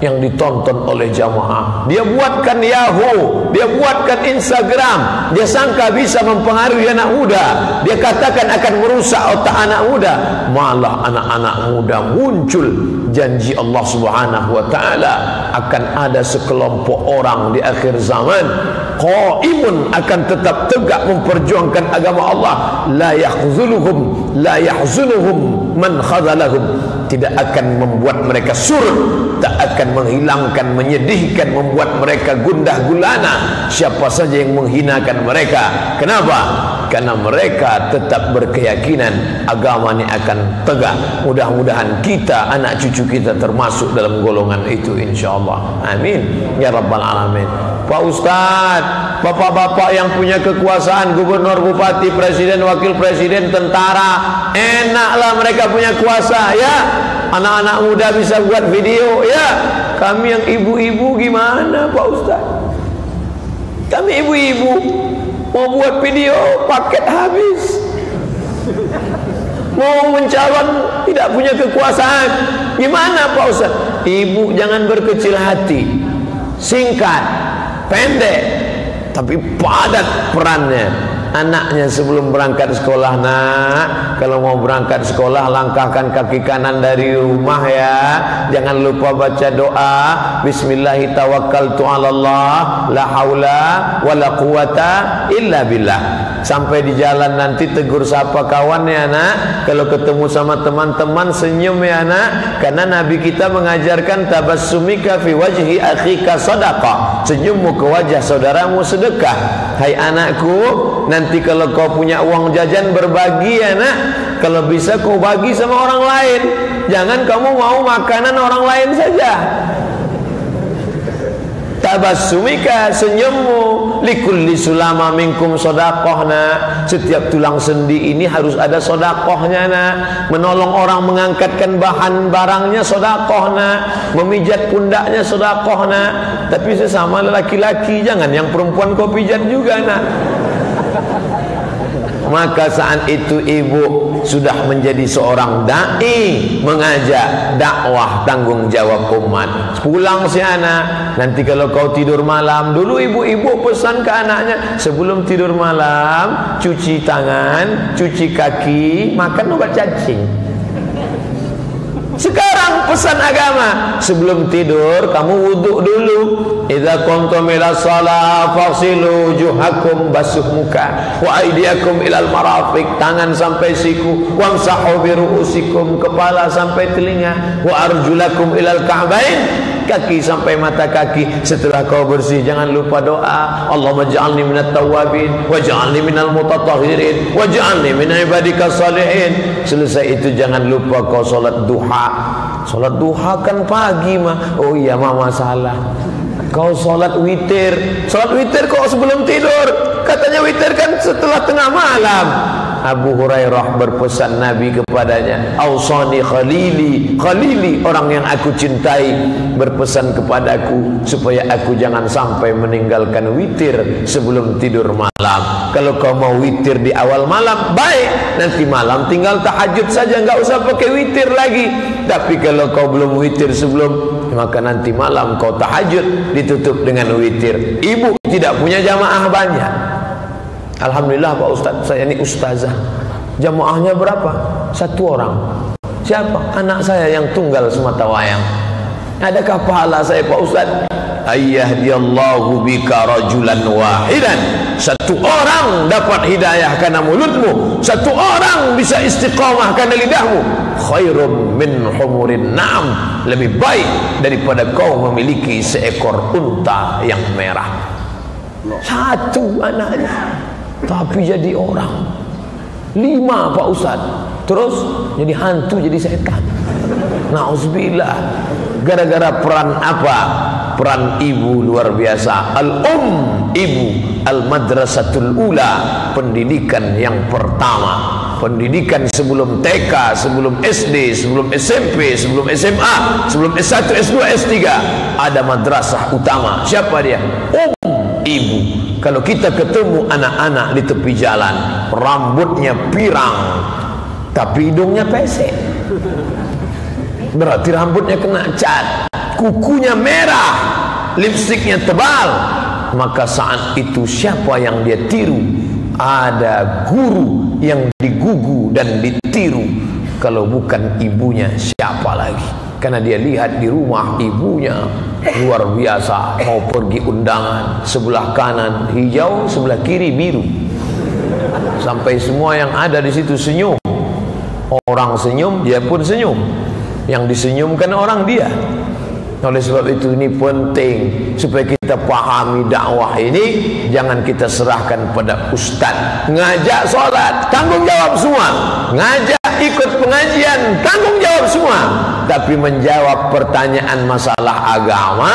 yang ditonton oleh jamaah. Dia buatkan Yahoo, dia buatkan Instagram. Dia sangka bisa mempengaruhi anak muda. Dia katakan akan merusak otak anak muda. Malah anak-anak muda muncul. Janji Allah Subhanahu wa taala akan ada sekelompok orang di akhir zaman qaimun, akan tetap tegak memperjuangkan agama Allah. La yahzunuhum man khadzalahum. Tidak akan membuat mereka surut, tak akan menghilangkan, menyedihkan, membuat mereka gundah gulana siapa saja yang menghinakan mereka. Kenapa? Karena mereka tetap berkeyakinan agama ini akan tegak. Mudah-mudahan kita, anak cucu kita termasuk dalam golongan itu insyaallah. Amin ya rabbal alamin. Pak Ustaz, bapak-bapak yang punya kekuasaan, gubernur, bupati, presiden, wakil presiden, tentara, enaklah mereka punya kuasa ya. Anak-anak muda bisa buat video ya. Kami yang ibu-ibu gimana Pak Ustaz? Kami ibu-ibu mau buat video paket habis. Mau mencalon tidak punya kekuasaan. Gimana Pak Ustaz? Ibu jangan berkecil hati. Singkat, pendek, tapi padat perannya. Anaknya sebelum berangkat sekolah, nak, kalau mau berangkat sekolah langkahkan kaki kanan dari rumah ya. Jangan lupa baca doa Bismillahi tawakkaltu 'alallah la haula wala quwata illa billah. Sampai di jalan nanti tegur sapa kawan ya nak. Kalau ketemu sama teman-teman senyum ya nak. Karena Nabi kita mengajarkan tabassumika fi wajhi akhika sadaqah. Senyummu ke wajah saudaramu sedekah. Hai anakku, nanti kalau kau punya uang jajan berbagi ya nak. Kalau bisa kau bagi sama orang lain. Jangan kamu mau makanan orang lain saja. Tabassumika, senyummu. Likulli sulama minkum sodakohna. Setiap tulang sendi ini harus ada sodakohnya nak. Menolong orang mengangkatkan bahan barangnya sodakohna. Memijat pundaknya sodakohna. Tapi sesama laki-laki, jangan yang perempuan kau pijat juga nak. Maka saat itu ibu sudah menjadi seorang da'i, mengajak dakwah, tanggung jawab umat. Pulang si anak, nanti kalau kau tidur malam, dulu ibu-ibu pesan ke anaknya, sebelum tidur malam cuci tangan, cuci kaki, makan obat cacing. Sekarang pesan agama, sebelum tidur kamu wudhu dulu. Idza kuntum ila shalah faghsilu wujuhakum, basuh muka, wa aydiyakum ilal marafiq, tangan sampai siku, wamsahu bi ru'usikum, kepala sampai telinga, wa arjulakum ilal ka'bain, kaki sampai mata kaki. Setelah kau bersih jangan lupa doa, Allahumma ij'alni minat tawwabin waj'alni minal mutatahhirin waj'alni min ibadikas salihin. Selesai itu jangan lupa kau salat duha. Salat duha kan pagi mah. Oh iya mama salah. Kau salat witir. Salat witir kok sebelum tidur. Katanya witir kan setelah tengah malam. Abu Hurairah berpesan Nabi kepadanya, Ausani khalili, khalili orang yang aku cintai berpesan kepadaku supaya aku jangan sampai meninggalkan witir sebelum tidur malam. Kalau kau mau witir di awal malam, baik, nanti malam tinggal tahajud saja, nggak usah pakai witir lagi. Tapi kalau kau belum witir sebelum, maka nanti malam kau tahajud ditutup dengan witir. Ibu tidak punya jamaah banyak. Alhamdulillah Pak Ustadz, saya ini ustazah. Jamaahnya berapa? 1 orang. Siapa? Anak saya yang tunggal semata wayang. Adakah pahala saya Pak Ustadz? Ayyahdiyallahu bika rajulan wahidan. 1 orang dapat hidayah karena mulutmu, 1 orang bisa istiqamah karena lidahmu. Khairum min humurin na'am, lebih baik daripada kau memiliki seekor unta yang merah. 1 anaknya tapi jadi orang. 5 Pak Ustadz, terus jadi hantu, jadi setan. Nauzubillah. Gara-gara peran apa? Peran ibu luar biasa. Ibu, al-madrasatul ula, pendidikan yang pertama. Pendidikan sebelum TK, sebelum SD, sebelum SMP, sebelum SMA, sebelum S1, S2, S3, ada madrasah utama. Siapa dia? Ibu. Kalau kita ketemu anak-anak di tepi jalan, rambutnya pirang tapi hidungnya pesek, berarti rambutnya kena cat, kukunya merah, lipstiknya tebal, maka saat itu siapa yang dia tiru? Ada guru yang digugu dan ditiru. Kalau bukan ibunya, siapa lagi? Karena dia lihat di rumah ibunya luar biasa, mau pergi undangan, sebelah kanan hijau, sebelah kiri biru, sampai semua yang ada di situ senyum. Orang senyum, dia pun senyum. Yang disenyumkan orang dia. Oleh sebab itu ini penting supaya kita pahami dakwah ini. Jangan kita serahkan pada ustaz. Ngajak sholat, tanggung jawab semua. Ngajak ikut pengajian, tanggung jawab semua. Tapi menjawab pertanyaan masalah agama,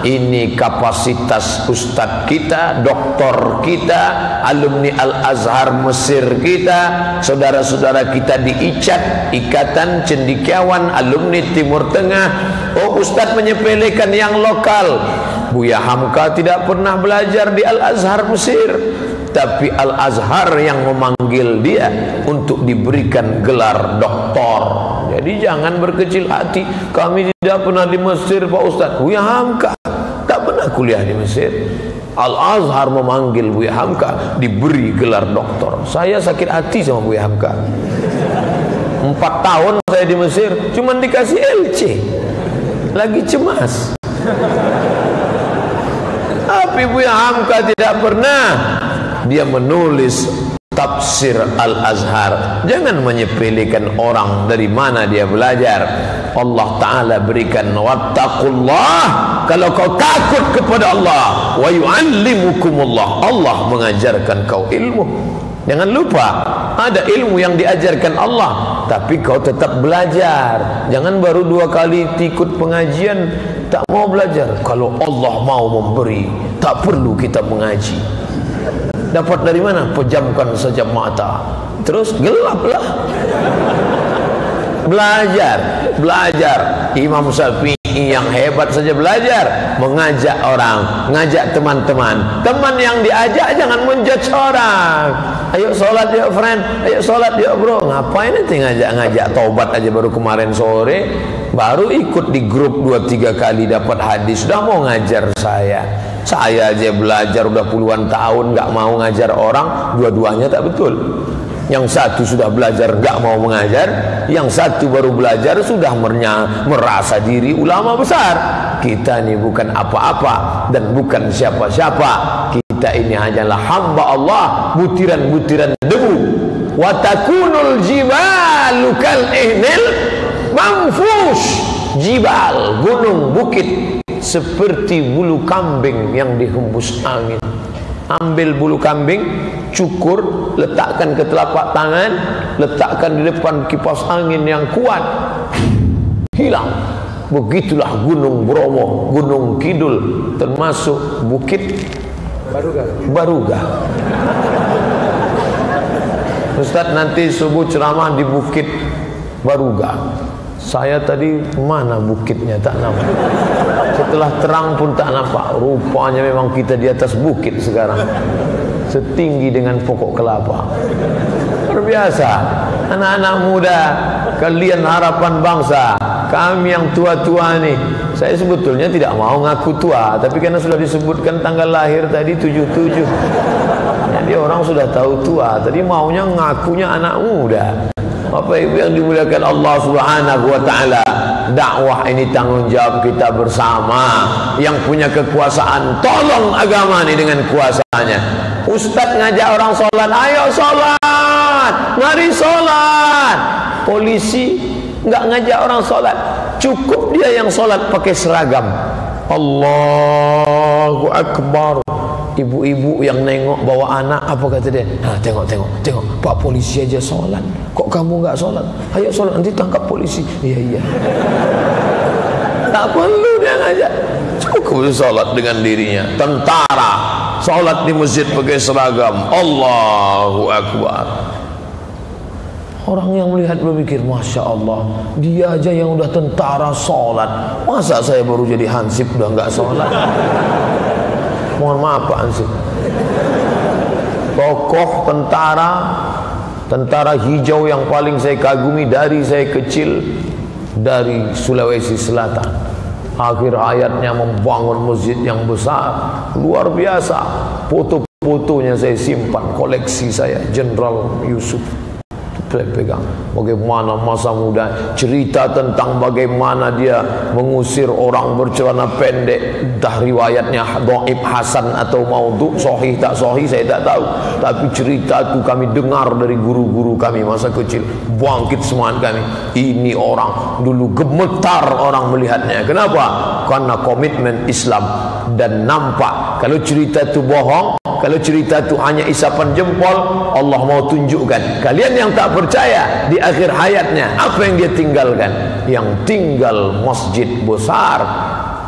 ini kapasitas ustaz kita, doktor kita, alumni Al-Azhar Mesir kita, saudara-saudara kita di ICAT, Ikatan Cendekiawan Alumni Timur Tengah. Oh, ustaz menyepelekan yang lokal. Buya Hamka tidak pernah belajar di Al-Azhar Mesir, tapi Al-Azhar yang memanggil dia untuk diberikan gelar doktor. Jadi jangan berkecil hati. Kami tidak pernah di Mesir Pak Ustaz. Buya Hamka tak pernah kuliah di Mesir. Al-Azhar memanggil Buya Hamka, diberi gelar doktor. Saya sakit hati sama Buya Hamka. 4 tahun saya di Mesir, cuman dikasih LC. Lagi cemas. Tapi Buya Hamka tidak pernah. Dia menulis tafsir Al-Azhar. Jangan menyepelekan orang dari mana dia belajar. Allah Ta'ala berikan wattaqullah, kalau kau takut kepada Allah, wa yu'allimukumullah, Allah mengajarkan kau ilmu. Jangan lupa ada ilmu yang diajarkan Allah, tapi kau tetap belajar. Jangan baru 2 kali ikut pengajian tak mau belajar. Kalau Allah mau memberi, tak perlu kita mengaji. Dapat dari mana? Pejamkan saja mata, terus gelaplah. Belajar. Imam Syafi'i yang hebat saja belajar, mengajak orang, ngajak teman-teman. Teman yang diajak jangan menjudge orang. Ayo sholat yuk friend, ayo sholat yuk bro. Ngapain nanti ngajak taubat aja baru kemarin sore, baru ikut di grup 2-3 kali dapat hadis, sudah mau ngajar saya. Saya aja belajar udah puluhan tahun nggak mau ngajar orang, dua-duanya tak betul. Yang satu sudah belajar nggak mau mengajar, yang satu baru belajar sudah merasa diri ulama besar. Kita ini bukan apa-apa dan bukan siapa-siapa. Kita ini hanyalah hamba Allah, butiran-butiran debu. Wa takunul jibalu kal ihnil manfush. Jibal, gunung, bukit seperti bulu kambing yang dihembus angin. Ambil bulu kambing, cukur, letakkan ke telapak tangan, letakkan di depan kipas angin yang kuat, hilang. Begitulah Gunung Bromo, Gunung Kidul, termasuk Bukit Baruga. Ustaz nanti subuh ceramah di Bukit Baruga. Saya tadi mana bukitnya tak nampak. Setelah terang pun tak nampak. Rupanya memang kita di atas bukit sekarang, setinggi dengan pokok kelapa. Luar biasa. Anak-anak muda, kalian harapan bangsa. Kami yang tua-tua nih, saya sebetulnya tidak mau ngaku tua, tapi karena sudah disebutkan tanggal lahir tadi 77, jadi orang sudah tahu tua. Tadi maunya ngakunya anak muda. Bapak Ibu yang dimuliakan Allah Subhanahu wa taala, dakwah ini tanggung jawab kita bersama. Yang punya kekuasaan, tolong agama ini dengan kuasanya. Ustadz ngajak orang sholat, ayo sholat, mari sholat. Polisi nggak ngajak orang sholat, cukup dia yang sholat pakai seragam. Allahu Akbar. Ibu-ibu yang nengok bawa anak, apa kata dia? Nah, tengok, Pak polisi aja sholat, kok kamu nggak sholat? Ayo sholat, nanti tangkap polisi. Iya. Tak perlu dia ngajak, cukup sholat dengan dirinya. Tentara sholat di masjid pakai seragam. Allahu Akbar. Orang yang melihat berpikir, Masya Allah, dia aja yang udah tentara sholat, masa saya baru jadi hansip udah nggak sholat? Mohon maaf Pak Hansip. Tokoh tentara hijau yang paling saya kagumi dari saya kecil, dari Sulawesi Selatan. Akhir hayatnya membangun masjid yang besar, luar biasa. Foto-fotonya saya simpan, koleksi saya, Jenderal Yusuf. Saya pegang bagaimana masa muda, cerita tentang bagaimana dia mengusir orang bercelana pendek. Entah riwayatnya dhaif hasan atau maudhu, sahih tak sahih saya tak tahu, tapi cerita itu kami dengar dari guru-guru kami masa kecil. Bangkit semangat kami. Ini orang dulu gemetar orang melihatnya. Kenapa? Karena komitmen Islam. Dan nampak kalau cerita itu bohong, kalau cerita itu hanya isapan jempol, Allah mau tunjukkan. Kalian yang tak percaya, di akhir hayatnya apa yang dia tinggalkan? Yang tinggal masjid besar.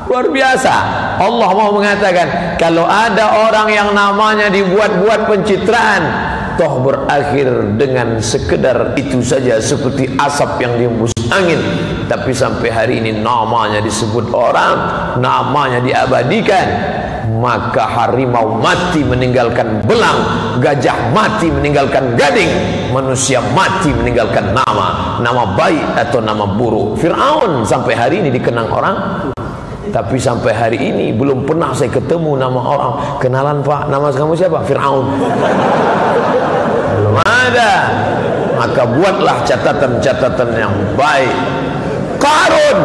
Luar biasa. Allah mau mengatakan, kalau ada orang yang namanya dibuat-buat pencitraan, toh berakhir dengan sekedar itu saja, seperti asap yang dihembus angin. Tapi sampai hari ini namanya disebut orang, namanya diabadikan. Maka harimau mati meninggalkan belang, gajah mati meninggalkan gading, manusia mati meninggalkan nama baik atau nama buruk. Fir'aun sampai hari ini dikenang orang, tapi sampai hari ini belum pernah saya ketemu nama orang. Kenalan Pak, nama kamu siapa? Fir'aun. Belum ada. Maka buatlah catatan-catatan yang baik. Qarun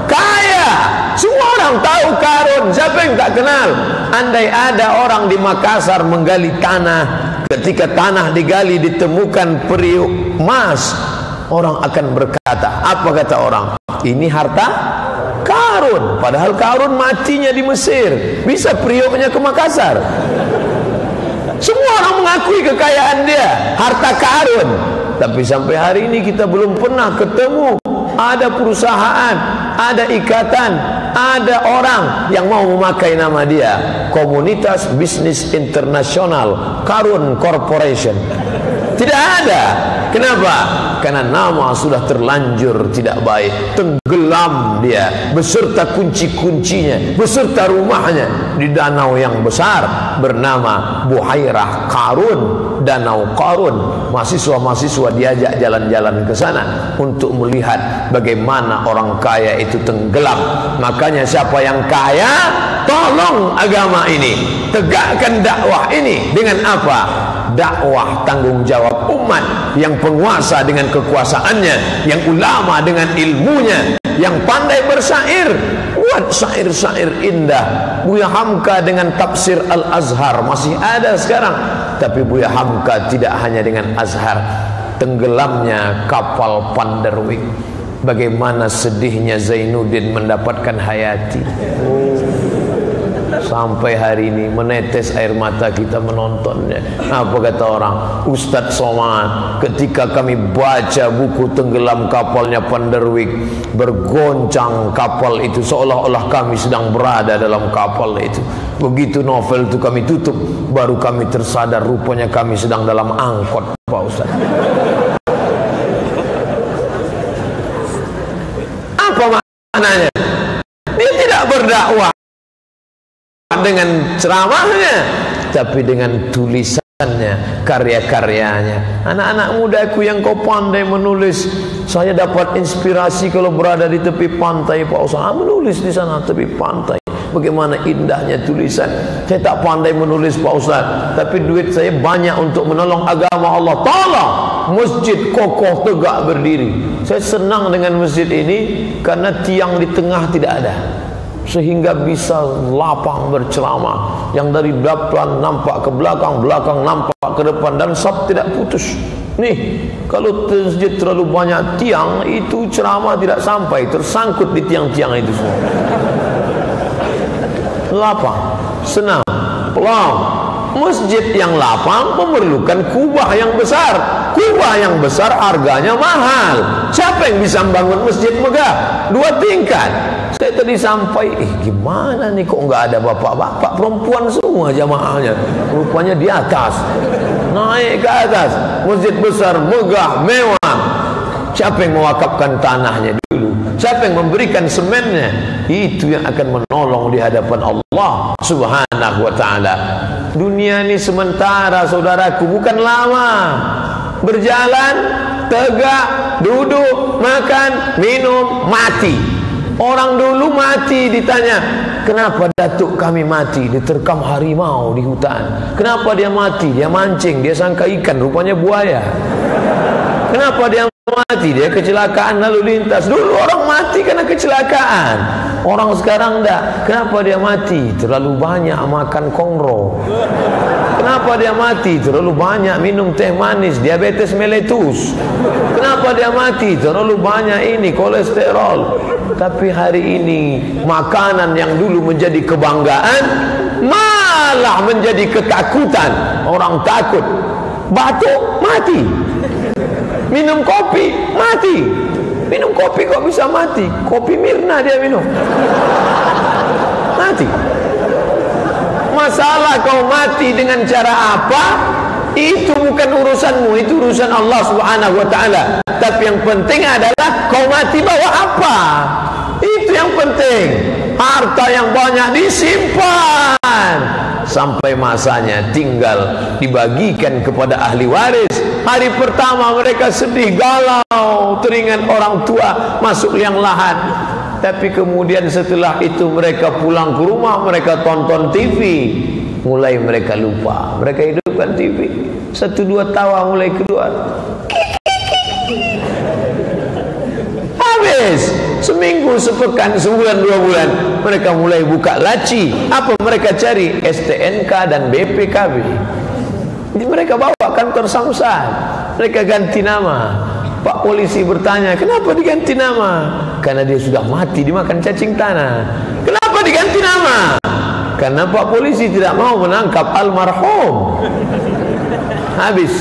kaya, semua orang tahu Qarun. Siapa yang tak kenal? Andai ada orang di Makassar menggali tanah, ketika tanah digali ditemukan periuk emas, orang akan berkata, apa kata orang? Ini harta Qarun. Padahal Qarun matinya di Mesir, bisa periuknya ke Makassar. Semua orang mengakui kekayaan dia, harta Qarun. Tapi sampai hari ini kita belum pernah ketemu ada perusahaan, ada ikatan, ada orang yang mau memakai nama dia. Komunitas Bisnis Internasional Qarun Corporation. Tidak ada. Kenapa? Karena nama sudah terlanjur tidak baik. Tenggelam dia beserta kunci-kuncinya, beserta rumahnya di danau yang besar bernama Buhairah Qarun, Danau Qarun. Mahasiswa-mahasiswa diajak jalan-jalan ke sana untuk melihat bagaimana orang kaya itu tenggelam. Makanya siapa yang kaya, tolong agama ini, tegakkan dakwah ini dengan apa? Dakwah tanggung jawab umat, yang penguasa dengan kekuasaannya, yang ulama dengan ilmunya, yang pandai bersyair, buat syair-syair indah. Buya Hamka dengan tafsir Al-Azhar masih ada sekarang, tapi Buya Hamka tidak hanya dengan Azhar. Tenggelamnya kapal Panderwijk, bagaimana sedihnya Zainuddin mendapatkan Hayati. Sampai hari ini menetes air mata kita menontonnya. Apa kata orang? Ustadz Somad, ketika kami baca buku tenggelam kapalnya Panderwijk, bergoncang kapal itu seolah-olah kami sedang berada dalam kapal itu. Begitu novel itu kami tutup, baru kami tersadar rupanya kami sedang dalam angkot Pak Ustaz. Apa maknanya? Dia tidak berdakwah dengan ceramahnya, tapi dengan tulisannya, karya-karyanya. Anak-anak mudaku yang kau pandai menulis, saya dapat inspirasi kalau berada di tepi pantai Pak Ustaz. Menulis di sana tepi pantai. Bagaimana indahnya tulisan. Saya tak pandai menulis Pak Ustaz, tapi duit saya banyak untuk menolong agama Allah. Tolong masjid kokoh tegak berdiri. Saya senang dengan masjid ini karena tiang di tengah tidak ada, sehingga bisa lapang berceramah. Yang dari depan nampak ke belakang, belakang nampak ke depan, dan sab tidak putus. Nih, kalau masjid terlalu banyak tiang, itu ceramah tidak sampai, tersangkut di tiang-tiang itu semua. Lapang, senang, pelang. Masjid yang lapang memerlukan kubah yang besar. Kubah yang besar harganya mahal. Siapa yang bisa membangun masjid megah 2 tingkat? Saya tadi sampai, gimana nih kok nggak ada bapak-bapak, perempuan semua jamaahnya. Rupanya di atas, naik ke atas. Masjid besar, megah, mewah. Siapa yang mewakafkan tanahnya dulu? Siapa yang memberikan semennya? Itu yang akan menolong di hadapan Allah Subhanahu wa ta'ala. Dunia ini sementara, saudaraku, bukan lama. Berjalan, tegak, duduk, makan, minum, mati. Orang dulu mati ditanya, kenapa datuk kami mati? Diterkam harimau di hutan. Kenapa dia mati? Dia mancing, dia sangka ikan, rupanya buaya. Kenapa dia mati? Dia kecelakaan lalu lintas. Dulu orang mati karena kecelakaan, orang sekarang enggak. Kenapa dia mati? Terlalu banyak makan kongro. Kenapa dia mati? Terlalu banyak minum teh manis, diabetes meletus. Kenapa dia mati? Terlalu banyak ini, kolesterol. Tapi hari ini makanan yang dulu menjadi kebanggaan malah menjadi ketakutan. Orang takut. Batuk, mati. Minum kopi, mati. Minum kopi kok bisa mati? Kopi Mirna dia minum, mati. Masalah kau mati dengan cara apa, itu bukan urusanmu, itu urusan Allah Subhanahu wa ta'ala. Tapi yang penting adalah kau mati bawa apa. Itu yang penting. Harta yang banyak disimpan sampai masanya tinggal dibagikan kepada ahli waris. Hari pertama mereka sedih, galau, teringat orang tua masuk liang lahat. Tapi kemudian setelah itu mereka pulang ke rumah, mereka tonton TV. Mulai mereka lupa, mereka hidupkan TV. 1-2 tawa mulai keluar. Habis. Seminggu, sepekan, sebulan, 2 bulan, mereka mulai buka laci. Apa mereka cari? STNK dan BPKB. Jadi mereka bawa kantor Samsat. Mereka ganti nama. Pak polisi bertanya, kenapa diganti nama? Karena dia sudah mati dimakan cacing tanah. Kenapa diganti nama? Karena Pak polisi tidak mau menangkap almarhum. Habis.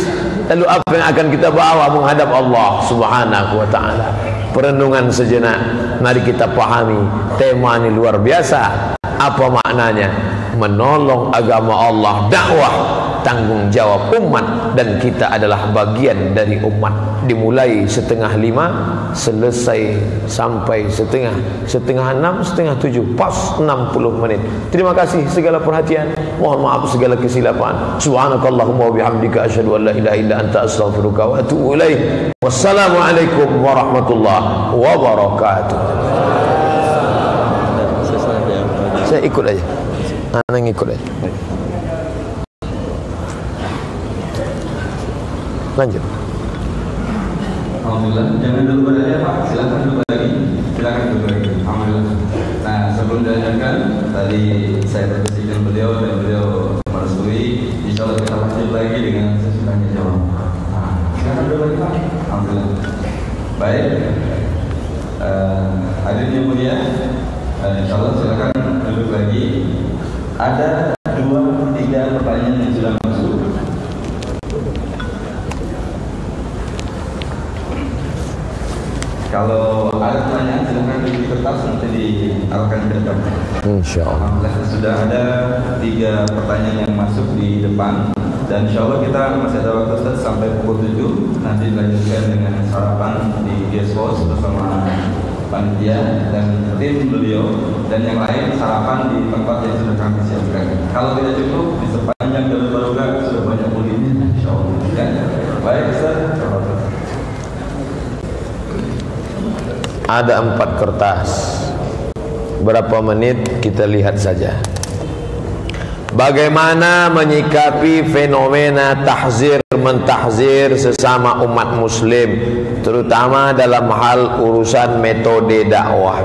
Lalu apa yang akan kita bawa menghadap Allah Subhanahu wa ta'ala? Perenungan sejenak. Mari kita pahami tema ini luar biasa. Apa maknanya? Menolong agama Allah, dakwah, tanggung jawab umat, dan kita adalah bagian dari umat. Dimulai 5:30, selesai sampai 5:30, 6:30, pas 60 menit. Terima kasih segala perhatian. Mohon maaf segala kesilapan. Subhanakallahumma wa bihamdika asyhadu an la ilaha illa anta astaghfiruka wa atubu ilaik. Wassalamualaikum warahmatullahi wabarakatuh. Saya ikut aja. Anak ngikut aja. Lanjut. Alhamdulillah, jangan dulu berada Pak, silakan dulu lagi. Silakan dulu lagi. Alhamdulillah. Nah, sebelum dilanjutkan, tadi saya berbicara beliau dan beliau merestui. Insya Allah kita lanjut lagi dengan sesi tanya jawab. Nah, silakan dulu lagi Pak. Alhamdulillah. Baik. Hadirin yang mulia, insya Allah silakan duduk lagi. Ada 2-3 pertanyaan yang sudah masuk. Kalau ada pertanyaan silakan di kertas, nanti diarahkan ke depan. Insyaallah. Sudah ada 3 pertanyaan yang masuk di depan. Dan insya Allah kita masih ada waktu Ustaz sampai pukul 7. Nanti dilanjutkan dengan sarapan di guest house bersama panitia dan tim beliau, dan yang lain sarapan di tempat yang sudah kami siapkan. Kalau tidak cukup, di sepanjang Jalur Barokah sudah banyak kulitnya, insya Allah. Ya. Baik Ustaz. Ada 4 kertas. Berapa menit kita lihat saja. Bagaimana menyikapi fenomena tahzir mentahzir sesama umat muslim, terutama dalam hal urusan metode dakwah.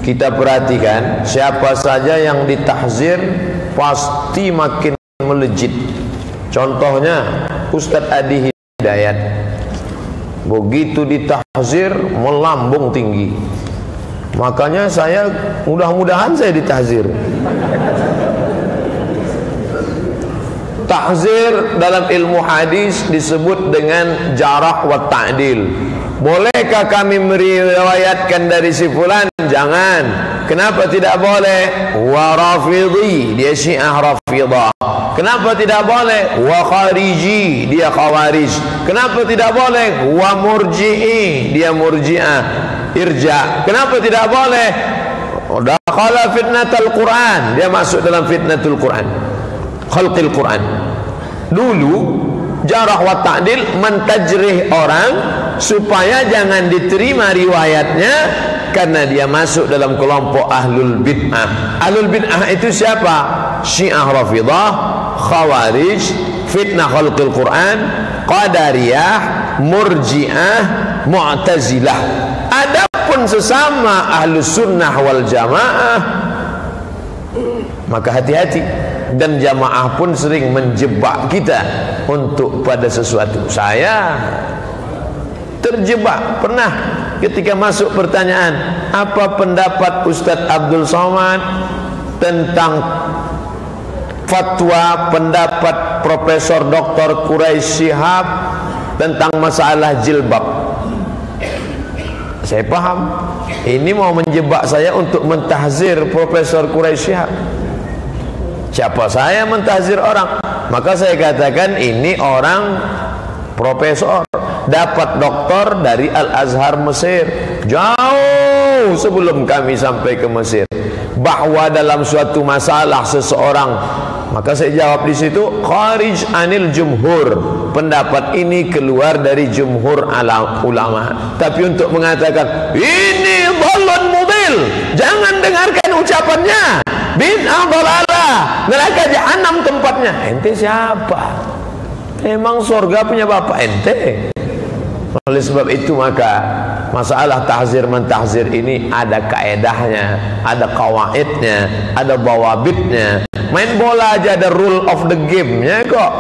Kita perhatikan, siapa saja yang ditahzir pasti makin melejit. Contohnya Ustadz Adi Hidayat, begitu ditahzir melambung tinggi. Makanya saya mudah-mudahan saya ditahzir. Tahzir dalam ilmu hadis disebut dengan jarah wa ta'dil. Bolehkah kami meriwayatkan dari si fulan? Jangan. Kenapa tidak boleh? Wa rafidhi, dia Syiah Rafidah. Kenapa tidak boleh? Wa khariji, dia Khawarij. Kenapa tidak boleh? Wa murji'i, dia Murji'ah, Irja. Kenapa tidak boleh? Dakhala fitnatul Quran, dia masuk dalam fitnatul Quran, khalqil Quran. Dulu jarah wa ta'dil mentajrih orang supaya jangan diterima riwayatnya karena dia masuk dalam kelompok ahlul bid'ah. Ahlul bid'ah itu siapa? Syiah Rafidah, Khawarij, fitnah khalqil Quran, Qadariyah, Murji'ah, Mu'tazilah. Adapun sesama ahlus sunnah wal jamaah, maka hati-hati. Dan jamaah pun sering menjebak kita untuk pada sesuatu. Saya terjebak pernah ketika masuk pertanyaan, apa pendapat Ustadz Abdul Somad tentang fatwa pendapat Profesor Dr. Quraisy Shihab tentang masalah jilbab. Saya paham ini mau menjebak saya untuk mentahzir Profesor Quraisy Shihab. Siapa saya mentahzir orang? Maka saya katakan ini orang profesor, dapat doktor dari Al-Azhar Mesir, jauh sebelum kami sampai ke Mesir. Bahwa dalam suatu masalah seseorang, maka saya jawab di situ, kharij anil jumhur, pendapat ini keluar dari jumhur ulama. Tapi untuk mengatakan ini dhalun mudil, jangan dengarkan ucapannya, bid'ah dhalalah, neraka jahanam tempatnya. Ente siapa? Emang surga punya bapak ente? Oleh sebab itu maka masalah tahzir mentahzir ini ada kaedahnya, ada kawaidnya, ada bawabitnya. Main bola aja ada rule of the game-nya kok.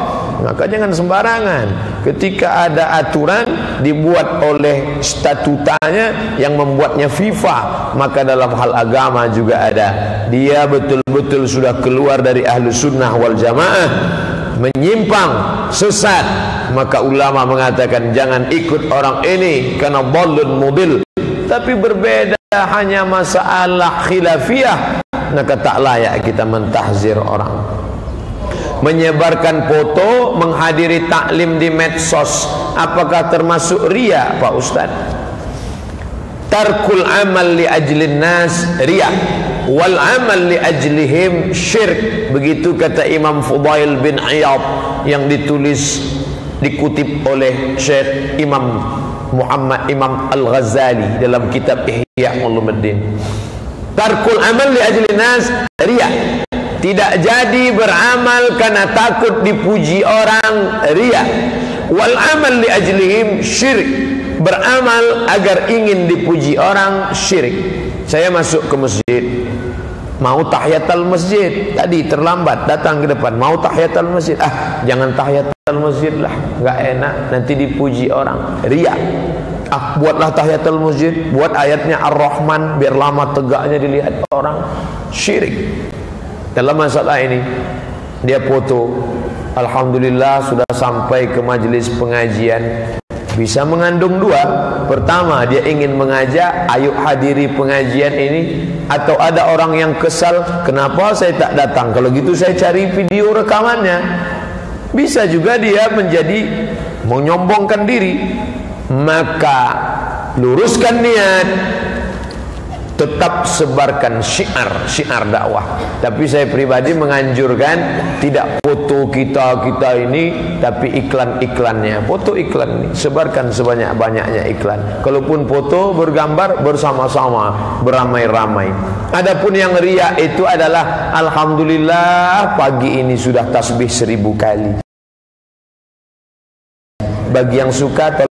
Maka jangan sembarangan. Ketika ada aturan dibuat oleh statutanya yang membuatnya FIFA, maka dalam hal agama juga ada. Dia betul-betul sudah keluar dari ahlus sunnah wal jamaah, menyimpang, sesat, maka ulama mengatakan jangan ikut orang ini karena dhalun mudil. Tapi berbeda hanya masalah khilafiyah, maka tak layak kita mentahzir orang. Menyebarkan foto, menghadiri taklim di medsos, apakah termasuk riya Pak Ustaz? Tarkul amal li ajlin nas riya, wal amal li ajlihim syirk. Begitu kata Imam Fudail bin Iyad yang dikutip oleh Syekh Imam Muhammad Imam Al-Ghazali dalam kitab Ihya Ulumuddin. Tarkul amal li ajlin nas riya, tidak jadi beramal karena takut dipuji orang, riya. Wal amal li ajlihim syirik, beramal agar ingin dipuji orang, syirik. Saya masuk ke masjid, mau tahiyatul masjid, tadi terlambat datang ke depan, mau tahiyatul masjid, jangan tahiyatul masjid lah, nggak enak nanti dipuji orang, riya. Buatlah tahiyatul masjid, buat ayatnya Ar-Rahman biar lama tegaknya dilihat orang, syirik. Dalam masalah ini dia foto, alhamdulillah sudah sampai ke majelis pengajian, bisa mengandung dua. Pertama, dia ingin mengajak, ayo hadiri pengajian ini. Atau ada orang yang kesal, kenapa saya tak datang? Kalau gitu saya cari video rekamannya. Bisa juga dia menjadi menyombongkan diri. Maka luruskan niat, tetap sebarkan syiar dakwah. Tapi saya pribadi menganjurkan tidak foto kita ini, tapi iklan-iklannya, foto iklan ini sebarkan sebanyak-banyaknya iklan. Kalaupun foto bergambar bersama-sama, beramai-ramai. Adapun yang riya itu adalah alhamdulillah pagi ini sudah tasbih 1000 kali. Bagi yang suka